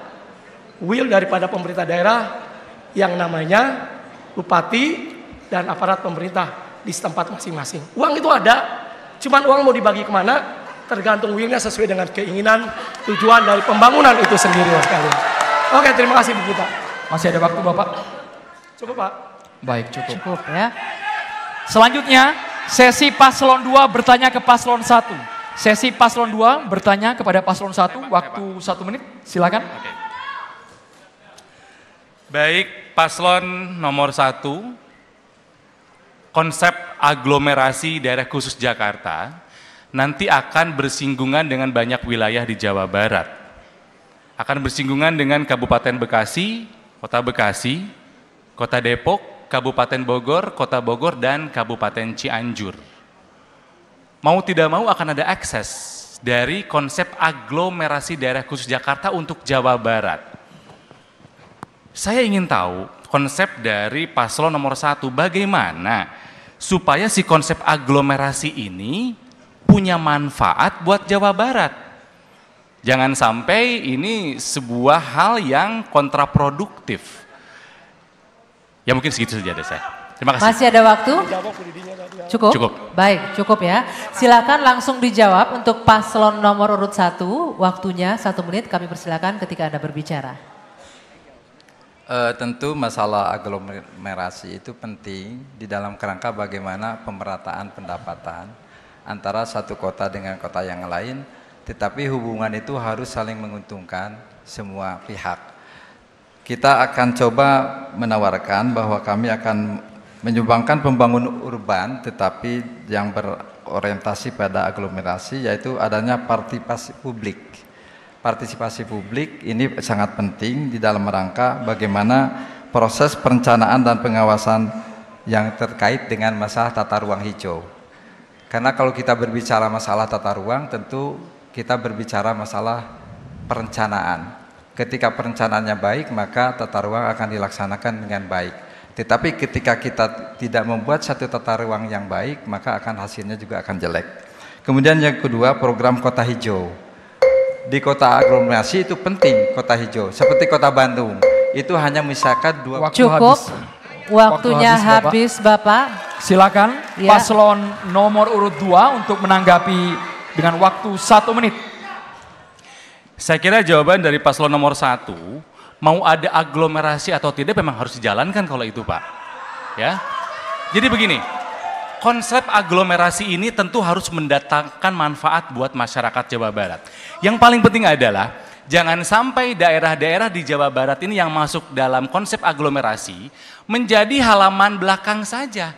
will daripada pemerintah daerah yang namanya bupati dan aparat pemerintah di setempat masing-masing. Uang itu ada, cuman uang mau dibagi kemana, tergantung willnya sesuai dengan keinginan, tujuan dari pembangunan itu sendiri. Oke, terima kasih Bu Gita. Masih ada waktu Bapak? Cukup Pak. Baik, cukup. Cukup ya. Selanjutnya, sesi paslon 2 bertanya ke paslon 1. Sesi paslon 2 bertanya kepada paslon 1, waktu 1 menit, silakan. Oke. Baik, paslon nomor 1, konsep aglomerasi daerah khusus Jakarta nanti akan bersinggungan dengan banyak wilayah di Jawa Barat. Akan bersinggungan dengan Kabupaten Bekasi, Kota Depok, Kabupaten Bogor, Kota Bogor, dan Kabupaten Cianjur. Mau tidak mau akan ada akses dari konsep aglomerasi daerah khusus Jakarta untuk Jawa Barat. Saya ingin tahu konsep dari paslon nomor 1, bagaimana supaya si konsep aglomerasi ini punya manfaat buat Jawa Barat. Jangan sampai ini sebuah hal yang kontraproduktif. Ya mungkin segitu saja deh saya. Terima kasih. Masih ada waktu? Cukup? Cukup. Baik, cukup ya. Silakan langsung dijawab untuk paslon nomor urut 1, waktunya 1 menit, kami persilakan ketika Anda berbicara. Tentu masalah aglomerasi itu penting di dalam kerangka bagaimana pemerataan pendapatan antara satu kota dengan kota yang lain, tetapi hubungan itu harus saling menguntungkan semua pihak. Kita akan coba menawarkan bahwa kami akan menyumbangkan pembangunan urban tetapi yang berorientasi pada aglomerasi, yaitu adanya partisipasi publik. Partisipasi publik ini sangat penting di dalam rangka bagaimana proses perencanaan dan pengawasan yang terkait dengan masalah tata ruang hijau. Karena kalau kita berbicara masalah tata ruang, tentu kita berbicara masalah perencanaan. Ketika perencanaannya baik, maka tata ruang akan dilaksanakan dengan baik. Tetapi ketika kita tidak membuat satu tata ruang yang baik, maka akan hasilnya juga akan jelek. Kemudian yang kedua, program kota hijau. Di kota aglomerasi itu penting kota hijau, seperti kota Bandung. itu hanya misalkan 2. Cukup. Waktunya habis, Bapak. Silakan Ya. paslon nomor urut 2 untuk menanggapi dengan waktu 1 menit. Saya kira jawaban dari paslon nomor 1, mau ada aglomerasi atau tidak memang harus dijalankan kalau itu Pak. Ya. Jadi begini, konsep aglomerasi ini tentu harus mendatangkan manfaat buat masyarakat Jawa Barat. Yang paling penting adalah jangan sampai daerah-daerah di Jawa Barat ini yang masuk dalam konsep aglomerasi menjadi halaman belakang saja.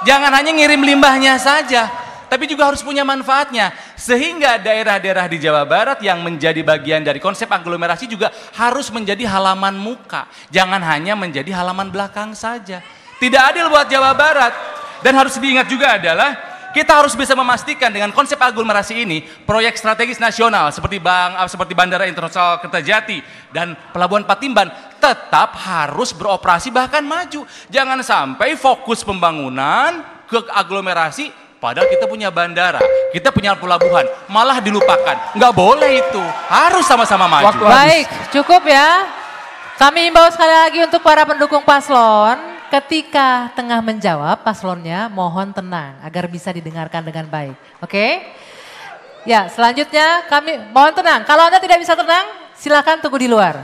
Jangan hanya ngirim limbahnya saja, tapi juga harus punya manfaatnya. Sehingga daerah-daerah di Jawa Barat yang menjadi bagian dari konsep aglomerasi juga harus menjadi halaman muka. Jangan hanya menjadi halaman belakang saja. Tidak adil buat Jawa Barat. Dan harus diingat juga adalah kita harus bisa memastikan dengan konsep aglomerasi ini proyek strategis nasional seperti Bandara Internasional Kertajati dan Pelabuhan Patimban tetap harus beroperasi bahkan maju. Jangan sampai fokus pembangunan ke aglomerasi padahal kita punya bandara, kita punya pelabuhan, malah dilupakan. Nggak boleh itu, harus sama-sama maju. Baik, cukup ya. Kami himbau sekali lagi untuk para pendukung paslon. Ketika tengah menjawab paslonnya mohon tenang agar bisa didengarkan dengan baik. Oke? Ya, selanjutnya kami mohon tenang. Kalau Anda tidak bisa tenang, silakan tunggu di luar.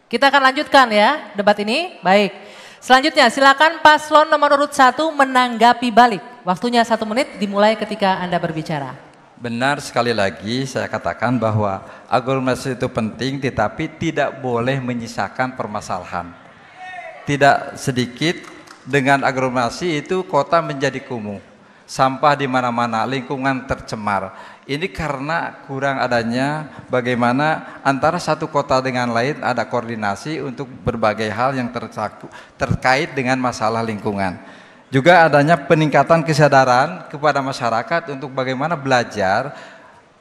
Kita akan lanjutkan ya debat ini. Baik. Selanjutnya silakan paslon nomor urut 1 menanggapi balik. Waktunya 1 menit dimulai ketika Anda berbicara. Benar sekali lagi saya katakan bahwa aglomerasi itu penting tetapi tidak boleh menyisakan permasalahan. Tidak sedikit dengan aglomerasi itu kota menjadi kumuh. Sampah di mana-mana, lingkungan tercemar. Ini karena kurang adanya bagaimana antara satu kota dengan lain ada koordinasi untuk berbagai hal yang terkait dengan masalah lingkungan. Juga adanya peningkatan kesadaran kepada masyarakat untuk bagaimana belajar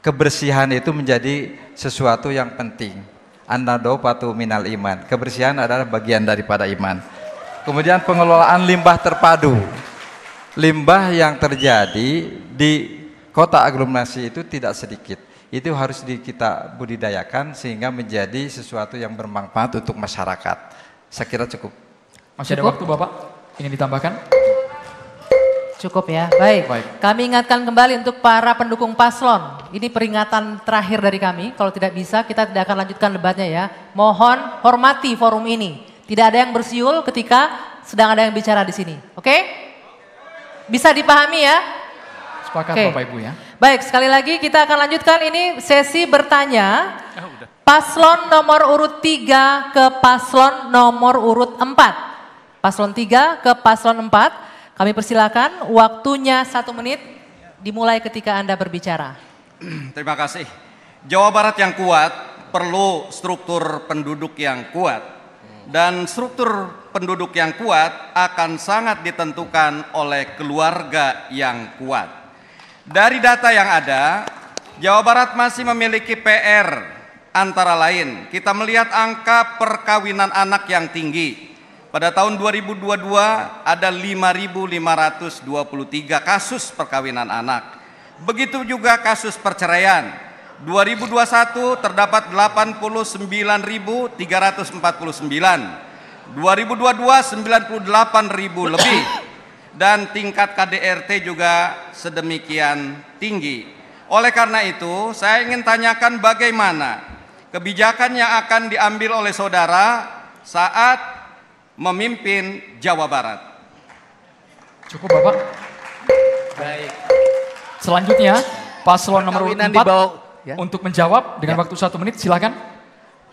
kebersihan itu menjadi sesuatu yang penting. An-nadhofatu minal iman. Kebersihan adalah bagian daripada iman. Kemudian pengelolaan limbah terpadu. Limbah yang terjadi di kota aglomerasi itu tidak sedikit. Itu harus kita budidayakan sehingga menjadi sesuatu yang bermanfaat untuk masyarakat. Saya kira cukup. Masih ada waktu Bapak? Ingin ditambahkan? Cukup ya, baik. Kami ingatkan kembali untuk para pendukung paslon. Ini peringatan terakhir dari kami. Kalau tidak bisa kita tidak akan lanjutkan debatnya ya. Mohon hormati forum ini. Tidak ada yang bersiul ketika sedang ada yang bicara di sini. Oke? Bisa dipahami ya? Sepakat Bapak Ibu ya. Baik, sekali lagi kita akan lanjutkan ini sesi bertanya. Paslon nomor urut 3 ke paslon nomor urut 4. Paslon 3 ke paslon 4. Kami persilakan waktunya 1 menit dimulai ketika Anda berbicara. Terima kasih. Jawa Barat yang kuat perlu struktur penduduk yang kuat. Dan struktur penduduk yang kuat akan sangat ditentukan oleh keluarga yang kuat. Dari data yang ada, Jawa Barat masih memiliki PR antara lain. Kita melihat angka perkawinan anak yang tinggi. Pada tahun 2022 ada 5.523 kasus perkawinan anak. Begitu juga kasus perceraian. 2021 terdapat 89.349. 2022 98.000 lebih. Dan tingkat KDRT juga sedemikian tinggi. Oleh karena itu, saya ingin tanyakan bagaimana kebijakan yang akan diambil oleh saudara saat memimpin Jawa Barat. Cukup Bapak. Baik. Selanjutnya paslon nomor 4 ya. Untuk menjawab dengan waktu 1 menit silakan.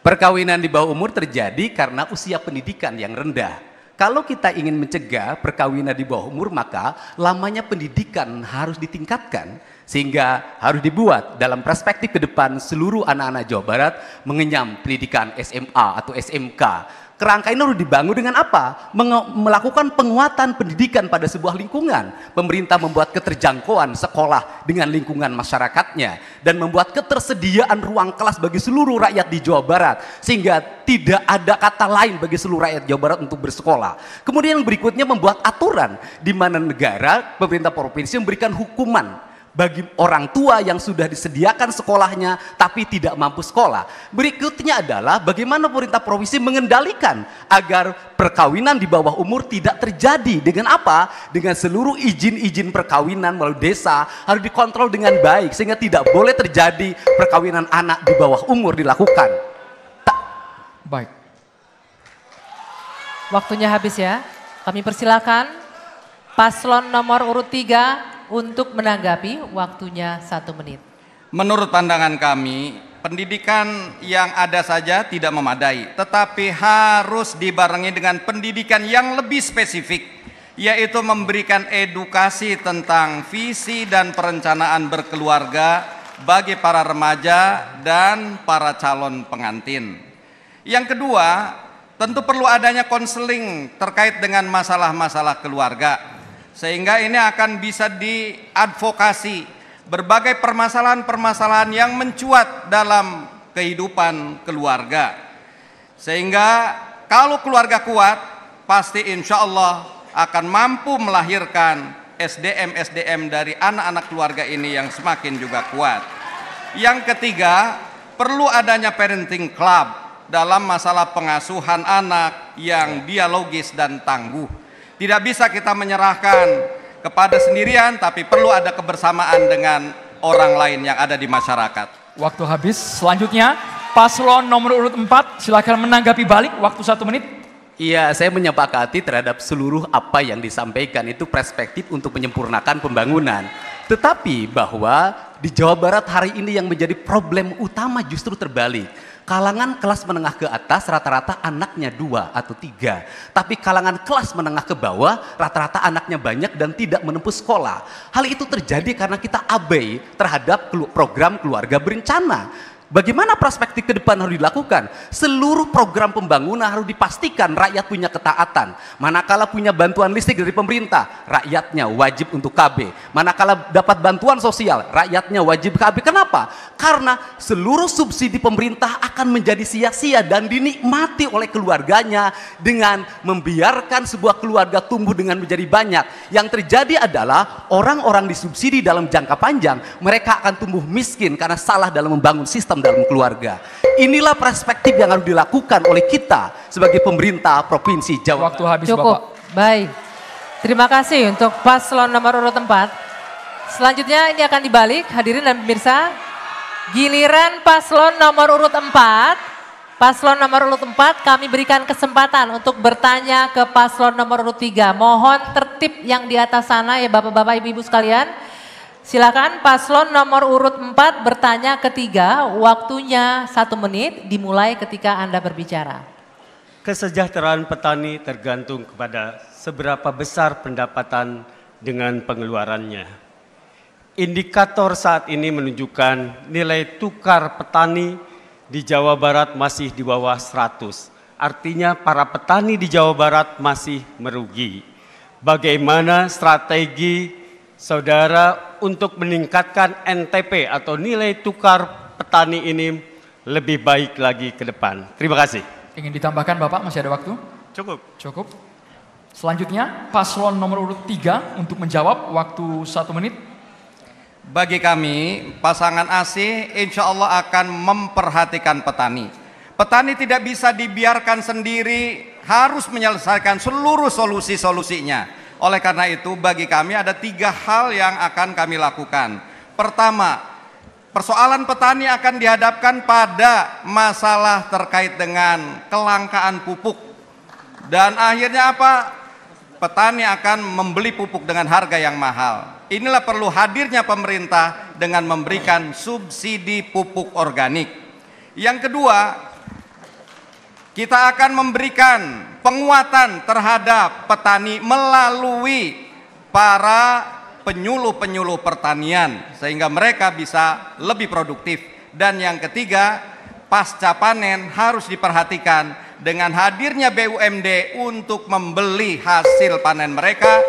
Perkawinan di bawah umur terjadi karena usia pendidikan yang rendah. Kalau kita ingin mencegah perkawinan di bawah umur, maka lamanya pendidikan harus ditingkatkan. Sehingga harus dibuat dalam perspektif ke depan seluruh anak-anak Jawa Barat mengenyam pendidikan SMA atau SMK. Kerangka ini harus dibangun dengan apa? Melakukan penguatan pendidikan pada sebuah lingkungan. Pemerintah membuat keterjangkauan sekolah dengan lingkungan masyarakatnya. Dan membuat ketersediaan ruang kelas bagi seluruh rakyat di Jawa Barat. Sehingga tidak ada kata lain bagi seluruh rakyat Jawa Barat untuk bersekolah. Kemudian yang berikutnya membuat aturan di mana negara, pemerintah provinsi memberikan hukuman bagi orang tua yang sudah disediakan sekolahnya tapi tidak mampu sekolah. Berikutnya adalah bagaimana pemerintah provinsi mengendalikan agar perkawinan di bawah umur tidak terjadi. Dengan apa? Dengan seluruh izin-izin perkawinan melalui desa harus dikontrol dengan baik sehingga tidak boleh terjadi perkawinan anak di bawah umur dilakukan. Baik. Waktunya habis ya. Kami persilakan paslon nomor urut 3 untuk menanggapi, waktunya 1 menit. Menurut pandangan kami, pendidikan yang ada saja tidak memadai, tetapi harus dibarengi dengan pendidikan yang lebih spesifik, yaitu memberikan edukasi tentang visi dan perencanaan berkeluarga bagi para remaja dan para calon pengantin. Yang kedua, tentu perlu adanya konseling terkait dengan masalah-masalah keluarga, sehingga ini akan bisa diadvokasi berbagai permasalahan-permasalahan yang mencuat dalam kehidupan keluarga. Sehingga kalau keluarga kuat, pasti insya Allah akan mampu melahirkan SDM-SDM dari anak-anak keluarga ini yang semakin juga kuat. Yang ketiga, perlu adanya parenting club dalam masalah pengasuhan anak yang dialogis dan tangguh. Tidak bisa kita menyerahkan kepada sendirian, tapi perlu ada kebersamaan dengan orang lain yang ada di masyarakat. Waktu habis. Selanjutnya paslon nomor urut 4, silakan menanggapi balik, waktu 1 menit. Iya, saya menyepakati terhadap seluruh apa yang disampaikan, itu perspektif untuk menyempurnakan pembangunan. Tetapi bahwa di Jawa Barat hari ini yang menjadi problem utama justru terbalik. Kalangan kelas menengah ke atas rata-rata anaknya 2 atau 3. Tapi kalangan kelas menengah ke bawah rata-rata anaknya banyak dan tidak menempuh sekolah. Hal itu terjadi karena kita abai terhadap program keluarga berencana. Bagaimana perspektif ke depan harus dilakukan? Seluruh program pembangunan harus dipastikan rakyat punya ketaatan. Manakala punya bantuan listrik dari pemerintah, rakyatnya wajib untuk KB. Manakala dapat bantuan sosial, rakyatnya wajib KB. Kenapa? Karena seluruh subsidi pemerintah akan menjadi sia-sia dan dinikmati oleh keluarganya dengan membiarkan sebuah keluarga tumbuh dengan menjadi banyak. Yang terjadi adalah orang-orang disubsidi dalam jangka panjang, mereka akan tumbuh miskin karena salah dalam membangun sistem dalam keluarga. Inilah perspektif yang harus dilakukan oleh kita sebagai pemerintah Provinsi Jawa Barat. Waktu habis, Cukup. Bapak. Baik. Terima kasih untuk paslon nomor urut 4. Selanjutnya ini akan dibalik, hadirin dan pemirsa. Giliran paslon nomor urut 4. Paslon nomor urut 4 kami berikan kesempatan untuk bertanya ke paslon nomor urut 3. Mohon tertib yang di atas sana ya Bapak-bapak, Ibu-ibu sekalian. Silakan paslon nomor urut 4 bertanya ketiga, waktunya 1 menit dimulai ketika Anda berbicara. Kesejahteraan petani tergantung kepada seberapa besar pendapatan dengan pengeluarannya. Indikator saat ini menunjukkan nilai tukar petani di Jawa Barat masih di bawah 100. Artinya para petani di Jawa Barat masih merugi. Bagaimana strategi saudara untuk meningkatkan NTP atau nilai tukar petani ini lebih baik lagi ke depan? Terima kasih. Ingin ditambahkan Bapak, masih ada waktu? Cukup. Cukup. Selanjutnya paslon nomor urut 3 untuk menjawab, waktu 1 menit. Bagi kami, pasangan AC insya Allah akan memperhatikan petani. Petani tidak bisa dibiarkan sendiri, harus menyelesaikan seluruh solusi-solusinya. Oleh karena itu bagi kami ada 3 hal yang akan kami lakukan. Pertama, persoalan petani akan dihadapkan pada masalah terkait dengan kelangkaan pupuk. Dan akhirnya apa? Petani akan membeli pupuk dengan harga yang mahal. Inilah perlu hadirnya pemerintah dengan memberikan subsidi pupuk organik. Yang kedua, kita akan memberikan penguatan terhadap petani melalui para penyuluh-penyuluh pertanian sehingga mereka bisa lebih produktif. Dan yang ketiga, pasca panen harus diperhatikan dengan hadirnya BUMD untuk membeli hasil panen mereka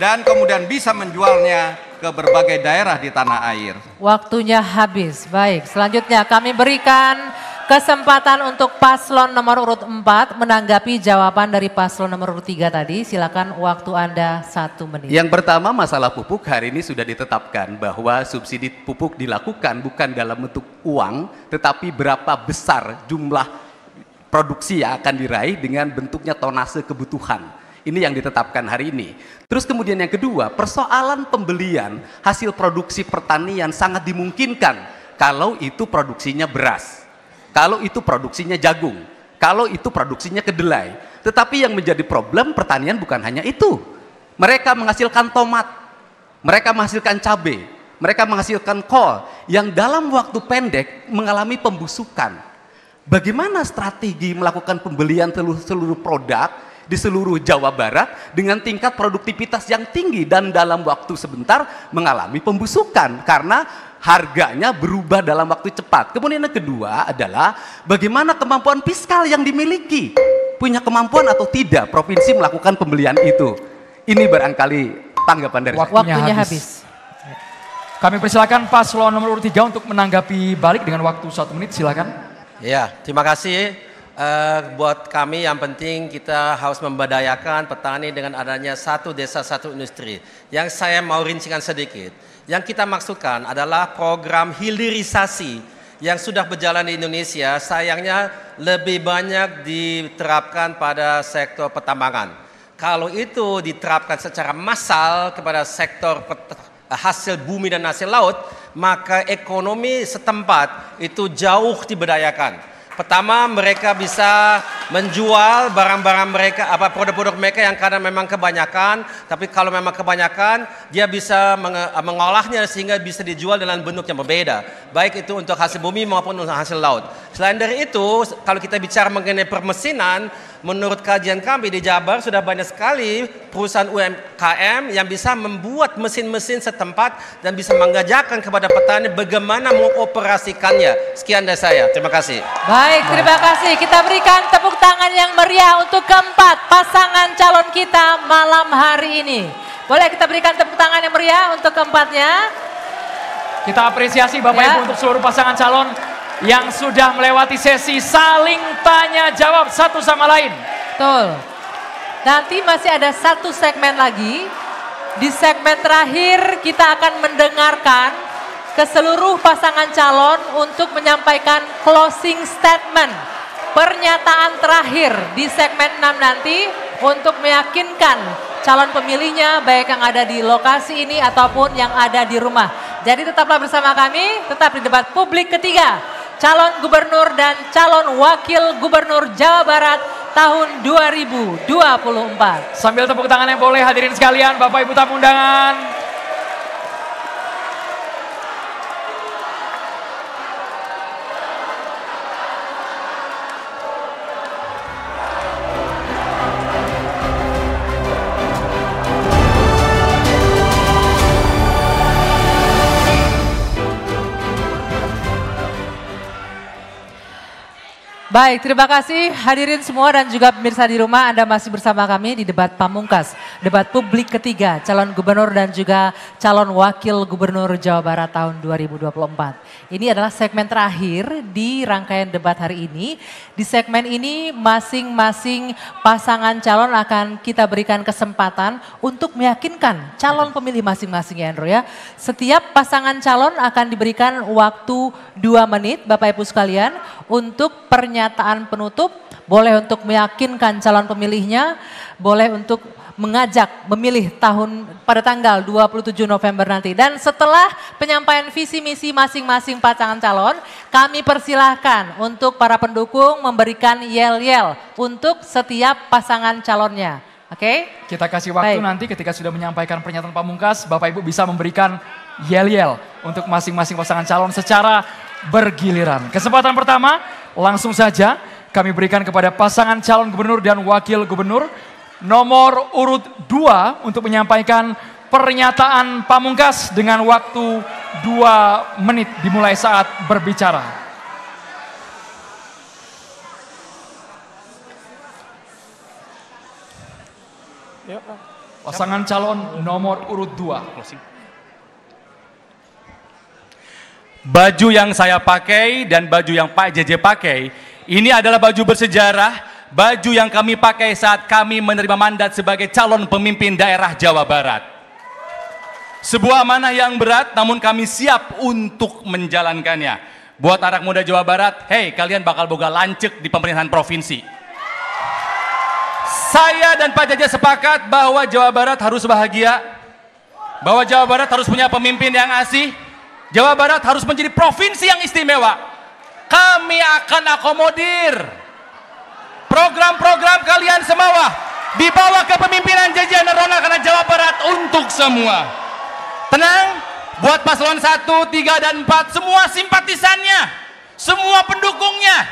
dan kemudian bisa menjualnya ke berbagai daerah di tanah air. Waktunya habis. Baik, selanjutnya kami berikan kesempatan untuk paslon nomor urut 4 menanggapi jawaban dari paslon nomor urut 3 tadi. Silakan, waktu Anda 1 menit. Yang pertama, masalah pupuk hari ini sudah ditetapkan bahwa subsidi pupuk dilakukan bukan dalam bentuk uang, tetapi berapa besar jumlah produksi yang akan diraih dengan bentuknya tonase kebutuhan. Ini yang ditetapkan hari ini. Terus kemudian yang kedua, persoalan pembelian hasil produksi pertanian sangat dimungkinkan kalau itu produksinya beras. Kalau itu produksinya jagung, kalau itu produksinya kedelai. Tetapi yang menjadi problem pertanian bukan hanya itu. Mereka menghasilkan tomat, mereka menghasilkan cabai, mereka menghasilkan kol yang dalam waktu pendek mengalami pembusukan. Bagaimana strategi melakukan pembelian seluruh produk di seluruh Jawa Barat dengan tingkat produktivitas yang tinggi dan dalam waktu sebentar mengalami pembusukan karena harganya berubah dalam waktu cepat. Kemudian yang kedua adalah bagaimana kemampuan fiskal yang dimiliki. Punya kemampuan atau tidak provinsi melakukan pembelian itu. Ini barangkali tanggapan dari saya. Waktunya habis. Kami persilakan paslon nomor urut 3 untuk menanggapi balik dengan waktu 1 menit, silakan. Ya, terima kasih. Buat kami yang penting kita harus memberdayakan petani dengan adanya satu desa satu industri. Yang saya mau rincikan sedikit. Yang kita maksudkan adalah program hilirisasi yang sudah berjalan di Indonesia, sayangnya lebih banyak diterapkan pada sektor pertambangan. Kalau itu diterapkan secara massal kepada sektor hasil bumi dan hasil laut, maka ekonomi setempat itu jauh diberdayakan. Pertama, mereka bisa menjual barang-barang mereka, produk-produk mereka yang kadang memang kebanyakan, tapi kalau memang kebanyakan, dia bisa mengolahnya sehingga bisa dijual dengan bentuk yang berbeda, baik itu untuk hasil bumi maupun untuk hasil laut. Selain dari itu, kalau kita bicara mengenai permesinan, menurut kajian kami di Jabar sudah banyak sekali perusahaan UMKM yang bisa membuat mesin-mesin setempat dan bisa mengajarkan kepada petani bagaimana mengoperasikannya. Sekian dari saya, terima kasih. Baik, terima kasih. Kita berikan tepuk tangan yang meriah untuk keempat pasangan calon kita malam hari ini. Boleh kita berikan tepuk tangan yang meriah untuk keempatnya? Kita apresiasi Bapak Ibu untuk seluruh pasangan calon yang sudah melewati sesi saling tanya jawab satu sama lain. Betul. Nanti masih ada satu segmen lagi. Di segmen terakhir kita akan mendengarkan ke seluruh pasangan calon untuk menyampaikan closing statement. Pernyataan terakhir di segmen 6 nanti untuk meyakinkan calon pemilihnya baik yang ada di lokasi ini ataupun yang ada di rumah. Jadi tetaplah bersama kami, tetap di debat publik ketiga. Calon gubernur dan calon wakil gubernur Jawa Barat tahun 2024. Sambil tepuk tangan yang boleh hadirin sekalian, Bapak Ibu tamu undangan. Baik, terima kasih hadirin semua dan juga pemirsa di rumah, Anda masih bersama kami di debat pamungkas, debat publik ketiga, calon gubernur dan juga calon wakil gubernur Jawa Barat tahun 2024. Ini adalah segmen terakhir di rangkaian debat hari ini. Di segmen ini masing-masing pasangan calon akan kita berikan kesempatan untuk meyakinkan calon pemilih masing-masing ya Andro ya. Setiap pasangan calon akan diberikan waktu 2 menit Bapak Ibu sekalian untuk pernyataan penutup, boleh untuk meyakinkan calon pemilihnya, boleh untuk mengajak memilih pada tanggal 27 November nanti. Dan setelah penyampaian visi misi masing-masing pasangan calon, kami persilahkan untuk para pendukung memberikan yel-yel untuk setiap pasangan calonnya. Oke? Kita kasih waktu nanti ketika sudah menyampaikan pernyataan pamungkas, Bapak Ibu bisa memberikan yel-yel untuk masing-masing pasangan calon secara bergiliran. Kesempatan pertama, langsung saja kami berikan kepada pasangan calon gubernur dan wakil gubernur nomor urut 2 untuk menyampaikan pernyataan pamungkas dengan waktu 2 menit dimulai saat berbicara. Pasangan calon nomor urut 2. Baju yang saya pakai dan baju yang Pak JJ pakai, ini adalah baju bersejarah, baju yang kami pakai saat kami menerima mandat sebagai calon pemimpin daerah Jawa Barat. Sebuah amanah yang berat, namun kami siap untuk menjalankannya. Buat anak muda Jawa Barat, hey, kalian bakal boga lancek di pemerintahan provinsi. Saya dan Pak JJ sepakat bahwa Jawa Barat harus bahagia, bahwa Jawa Barat harus punya pemimpin yang asih, Jawa Barat harus menjadi provinsi yang istimewa. Kami akan akomodir program-program kalian semua di bawah kepemimpinan JJ dan Ronald, karena Jawa Barat untuk semua. Tenang, buat paslon 1, 3, dan 4, semua simpatisannya, semua pendukungnya,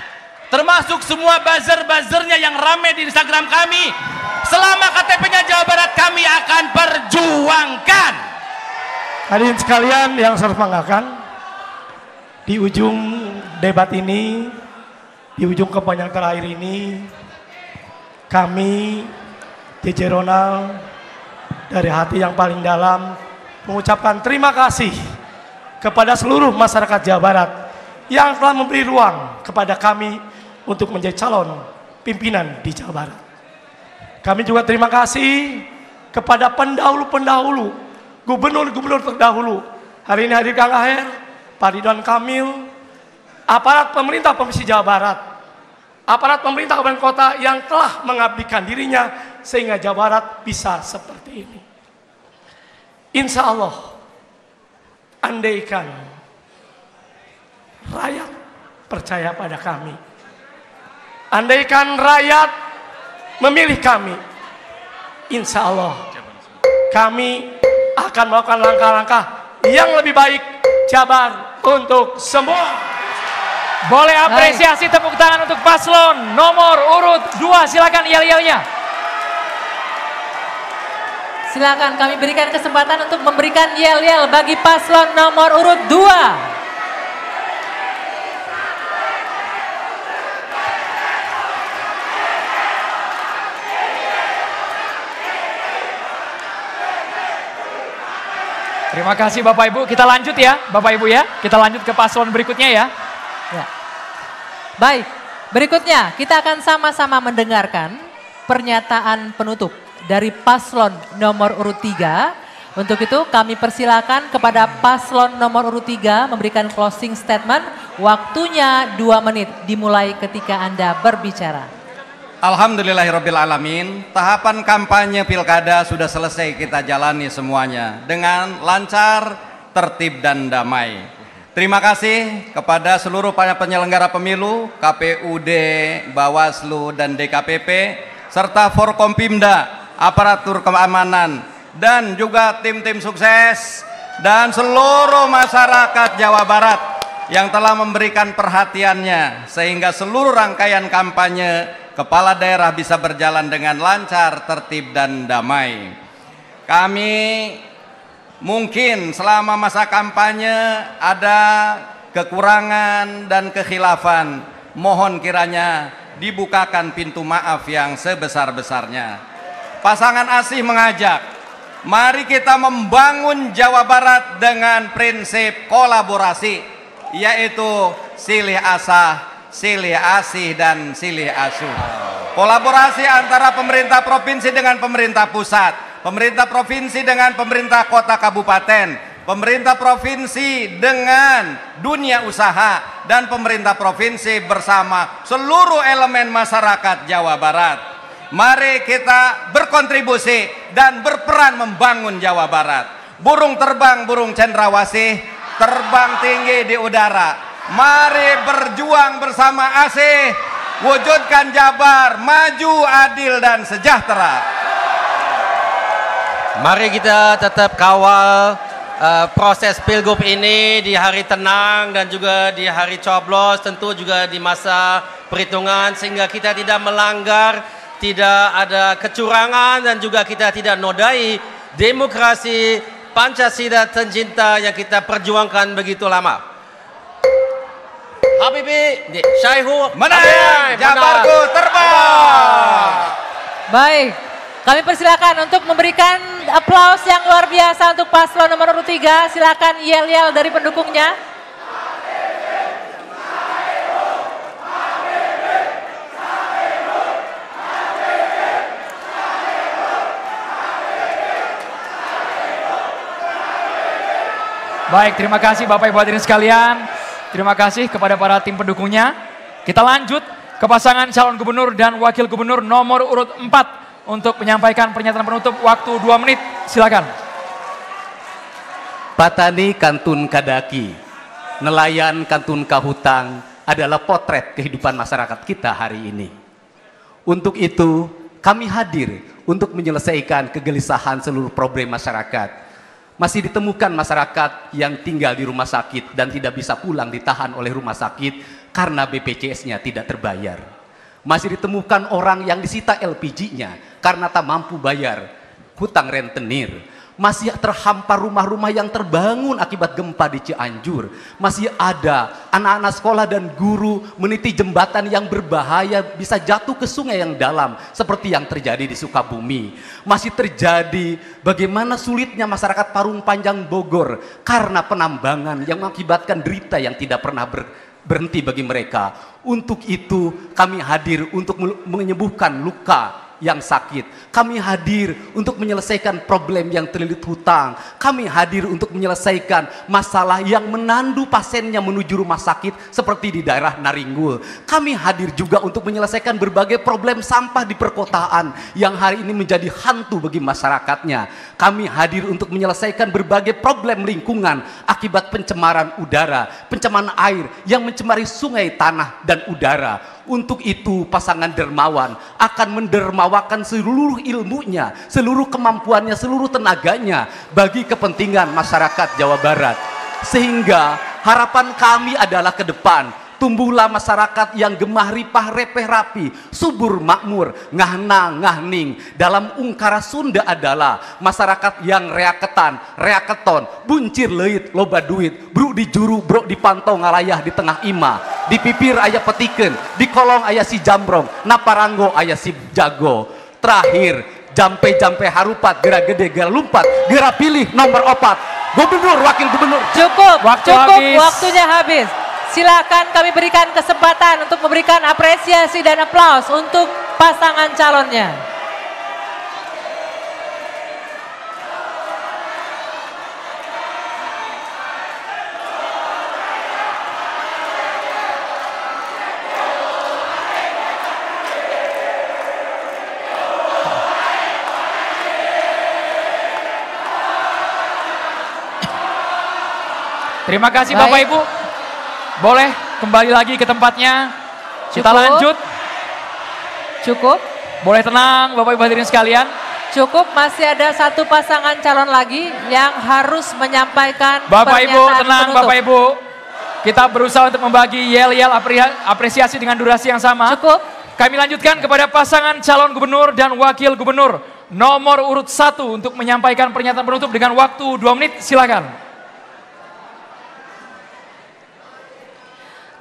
termasuk semua buzzer-buzzernya yang rame di Instagram kami, selama KTP-nya Jawa Barat kami akan perjuangkan. Hadirin sekalian yang saya banggakan, di ujung debat ini, di ujung kampanye yang terakhir ini, kami JJ Ronald dari hati yang paling dalam mengucapkan terima kasih kepada seluruh masyarakat Jawa Barat yang telah memberi ruang kepada kami untuk menjadi calon pimpinan di Jawa Barat. Kami juga terima kasih kepada pendahulu-pendahulu, gubernur-gubernur terdahulu. Hari ini hadir Kang Aher, Pak Ridwan Kamil, aparat pemerintah Provinsi Jawa Barat, aparat pemerintah kabupaten kota yang telah mengabdikan dirinya sehingga Jawa Barat bisa seperti ini. Insya Allah, andaikan rakyat percaya pada kami, andaikan rakyat memilih kami, insya Allah kami akan melakukan langkah-langkah yang lebih baik Jabar untuk semua. Boleh apresiasi tepuk tangan untuk paslon nomor urut 2, silakan yel-yelnya. Silakan kami berikan kesempatan untuk memberikan yel-yel bagi paslon nomor urut 2. Terima kasih Bapak Ibu, kita lanjut ya Bapak Ibu ya, kita lanjut ke paslon berikutnya ya. Ya. Baik, berikutnya kita akan sama-sama mendengarkan pernyataan penutup dari paslon nomor urut 3. Untuk itu kami persilakan kepada paslon nomor urut 3 memberikan closing statement, waktunya 2 menit dimulai ketika Anda berbicara. Alhamdulillahirrabbilalamin, tahapan kampanye pilkada sudah selesai kita jalani semuanya dengan lancar, tertib dan damai. Terima kasih kepada seluruh penyelenggara pemilu, KPUD, Bawaslu dan DKPP, serta Forkompimda, aparatur keamanan, dan juga tim-tim sukses, dan seluruh masyarakat Jawa Barat yang telah memberikan perhatiannya sehingga seluruh rangkaian kampanye kepala daerah bisa berjalan dengan lancar, tertib dan damai. Kami mungkin selama masa kampanye ada kekurangan dan kekhilafan. Mohon kiranya dibukakan pintu maaf yang sebesar-besarnya. Pasangan asih mengajak, mari kita membangun Jawa Barat dengan prinsip kolaborasi, yaitu silih asah, silih asih dan silih asuh. Kolaborasi antara pemerintah provinsi dengan pemerintah pusat, pemerintah provinsi dengan pemerintah kota kabupaten, pemerintah provinsi dengan dunia usaha, dan pemerintah provinsi bersama seluruh elemen masyarakat Jawa Barat. Mari kita berkontribusi dan berperan membangun Jawa Barat. Burung terbang, burung cendrawasih, terbang tinggi di udara. Mari berjuang bersama asih, wujudkan Jabar maju, adil dan sejahtera. Mari kita tetap kawal proses pilgub ini di hari tenang dan juga di hari coblos, tentu juga di masa perhitungan, sehingga kita tidak melanggar, tidak ada kecurangan, dan juga kita tidak nodai demokrasi Pancasila tercinta yang kita perjuangkan begitu lama. Habibi, Syaihu, menang, Jabarku terbang. Baik, kami persilakan untuk memberikan aplaus yang luar biasa untuk paslon nomor urut 3. Silakan yel-yel dari pendukungnya. Baik, terima kasih Bapak Ibu hadirin sekalian. Terima kasih kepada para tim pendukungnya. Kita lanjut ke pasangan calon gubernur dan wakil gubernur nomor urut 4 untuk menyampaikan pernyataan penutup waktu 2 menit. Silakan. Patani kantun kadaki, nelayan kantun kahutang adalah potret kehidupan masyarakat kita hari ini. Untuk itu, kami hadir untuk menyelesaikan kegelisahan seluruh problem masyarakat. Masih ditemukan masyarakat yang tinggal di rumah sakit dan tidak bisa pulang ditahan oleh rumah sakit karena BPJS-nya tidak terbayar. Masih ditemukan orang yang disita LPG-nya karena tak mampu bayar hutang rentenir. Masih terhampar rumah-rumah yang terbangun akibat gempa di Cianjur. Masih ada anak-anak sekolah dan guru meniti jembatan yang berbahaya bisa jatuh ke sungai yang dalam seperti yang terjadi di Sukabumi. Masih terjadi bagaimana sulitnya masyarakat Parung Panjang Bogor karena penambangan yang mengakibatkan derita yang tidak pernah berhenti bagi mereka. Untuk itu kami hadir untuk menyembuhkan luka yang sakit. Kami hadir untuk menyelesaikan problem yang terlilit hutang. Kami hadir untuk menyelesaikan masalah yang menandu pasiennya menuju rumah sakit seperti di daerah Naringgul. Kami hadir juga untuk menyelesaikan berbagai problem sampah di perkotaan yang hari ini menjadi hantu bagi masyarakatnya. Kami hadir untuk menyelesaikan berbagai problem lingkungan akibat pencemaran udara, pencemaran air yang mencemari sungai, tanah, dan udara. Untuk itu pasangan dermawan akan mendermawakan seluruh ilmunya, seluruh kemampuannya, seluruh tenaganya bagi kepentingan masyarakat Jawa Barat. Sehingga harapan kami adalah ke depan tumbuhlah masyarakat yang gemah ripah repeh rapi, subur makmur, ngahna ngahning. Dalam ungkara Sunda adalah masyarakat yang reaketan, reaketon, buncir leit, loba duit, bro di juru, bro di pantau ngalayah di tengah ima, di pipir ayah petiken, di kolong ayah si jambrong, naparanggo ayah si jago. Terakhir, jampe-jampe harupat, gera gede, gera lumpat, gera pilih nomor 4. Gubernur, wakil gubernur. Cukup, waktunya habis. Silakan kami berikan kesempatan untuk memberikan apresiasi dan aplaus untuk pasangan calonnya. Terima kasih Bapak Ibu. Boleh kembali lagi ke tempatnya. Kita lanjut. Cukup. Boleh tenang Bapak Ibu hadirin sekalian. Cukup, masih ada satu pasangan calon lagi yang harus menyampaikan Bapak Ibu tenang penutup. Bapak Ibu. Kita berusaha untuk membagi yel-yel apresiasi dengan durasi yang sama. Cukup. Kami lanjutkan kepada pasangan calon gubernur dan wakil gubernur nomor urut 1 untuk menyampaikan pernyataan penutup dengan waktu 2 menit. Silakan.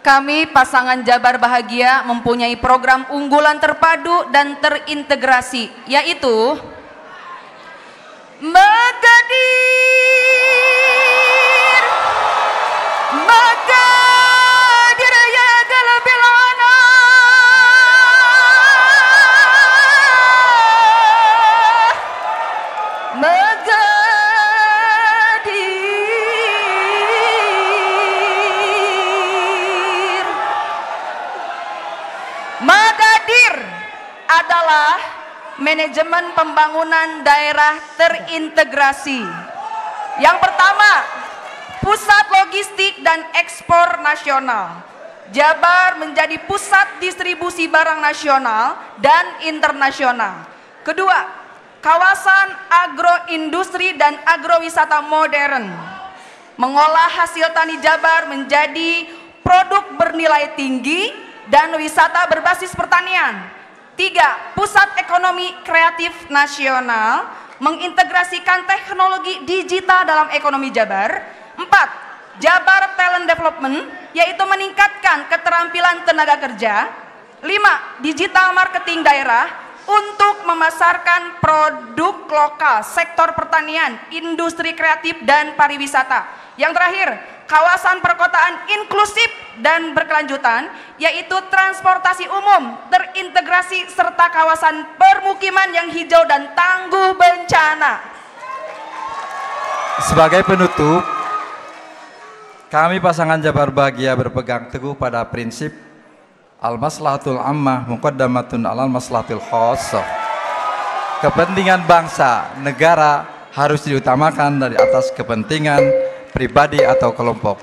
Kami pasangan Jabar Bahagia mempunyai program unggulan terpadu dan terintegrasi, yaitu Magadir, Magadir ya galabilana, Magadir adalah manajemen pembangunan daerah terintegrasi. Yang pertama, pusat logistik dan ekspor nasional. Jabar menjadi pusat distribusi barang nasional dan internasional. Kedua, kawasan agroindustri dan agrowisata modern. Mengolah hasil tani Jabar menjadi produk bernilai tinggi dan wisata berbasis pertanian. 3. Pusat ekonomi kreatif nasional, mengintegrasikan teknologi digital dalam ekonomi Jabar. 4. Jabar Talent Development, yaitu meningkatkan keterampilan tenaga kerja. 5. Digital marketing daerah untuk memasarkan produk lokal, sektor pertanian, industri kreatif dan pariwisata. Yang terakhir, kawasan perkotaan inklusif dan berkelanjutan, yaitu transportasi umum terintegrasi serta kawasan permukiman yang hijau dan tangguh bencana. Sebagai penutup, Kami pasangan Jabar Bahagia berpegang teguh pada prinsip al-maslahatul ammah muqaddamatun alal maslahatul khassah. Kepentingan bangsa, negara harus diutamakan dari atas kepentingan pribadi atau kelompok.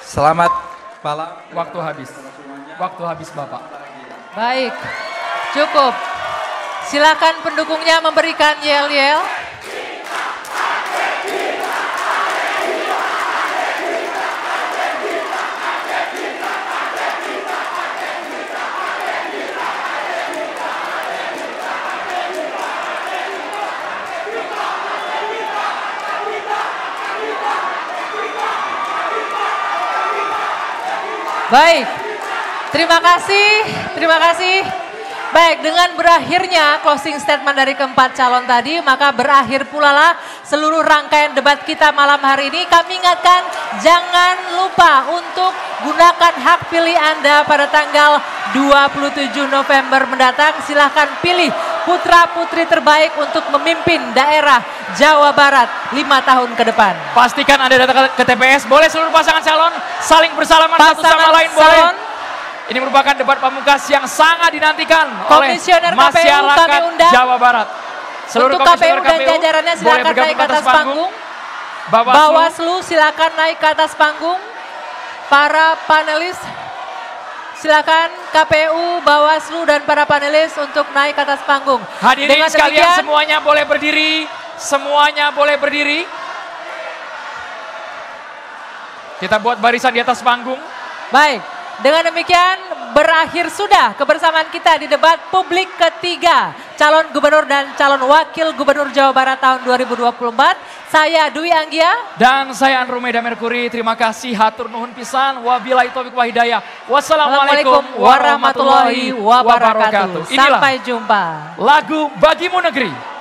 Selamat malam. Waktu habis. Waktu habis Bapak. Baik, cukup. Silakan pendukungnya memberikan yel-yel. Baik, terima kasih. Baik, dengan berakhirnya closing statement dari keempat calon tadi, maka berakhir pula lah seluruh rangkaian debat kita malam hari ini. Kami ingatkan, jangan lupa untuk gunakan hak pilih Anda pada tanggal 27 November mendatang. Silahkan pilih putra-putri terbaik untuk memimpin daerah Jawa Barat 5 tahun ke depan. Pastikan Anda datang ke TPS, boleh seluruh pasangan calon saling bersalaman satu sama lain, boleh. Ini merupakan debat pamungkas yang sangat dinantikan oleh masyarakat Jawa Barat. Seluruh untuk KPU dan jajarannya silakan naik ke atas panggung. Bawaslu silakan naik ke atas panggung. Para panelis silakan KPU, Bawaslu dan para panelis untuk naik ke atas panggung. Hadirin sekalian, semuanya boleh berdiri. Semuanya boleh berdiri. Kita buat barisan di atas panggung. Baik. Dengan demikian berakhir sudah kebersamaan kita di debat publik ketiga calon gubernur dan calon wakil gubernur Jawa Barat tahun 2024. Saya Dwi Anggia. Dan saya Andrew Meda Merkuri. Terima kasih, hatur nuhun pisan. Wabillahi taufiq wa hidayah. Wassalamualaikum warahmatullahi wabarakatuh. Sampai jumpa. Lagu Bagimu Negeri.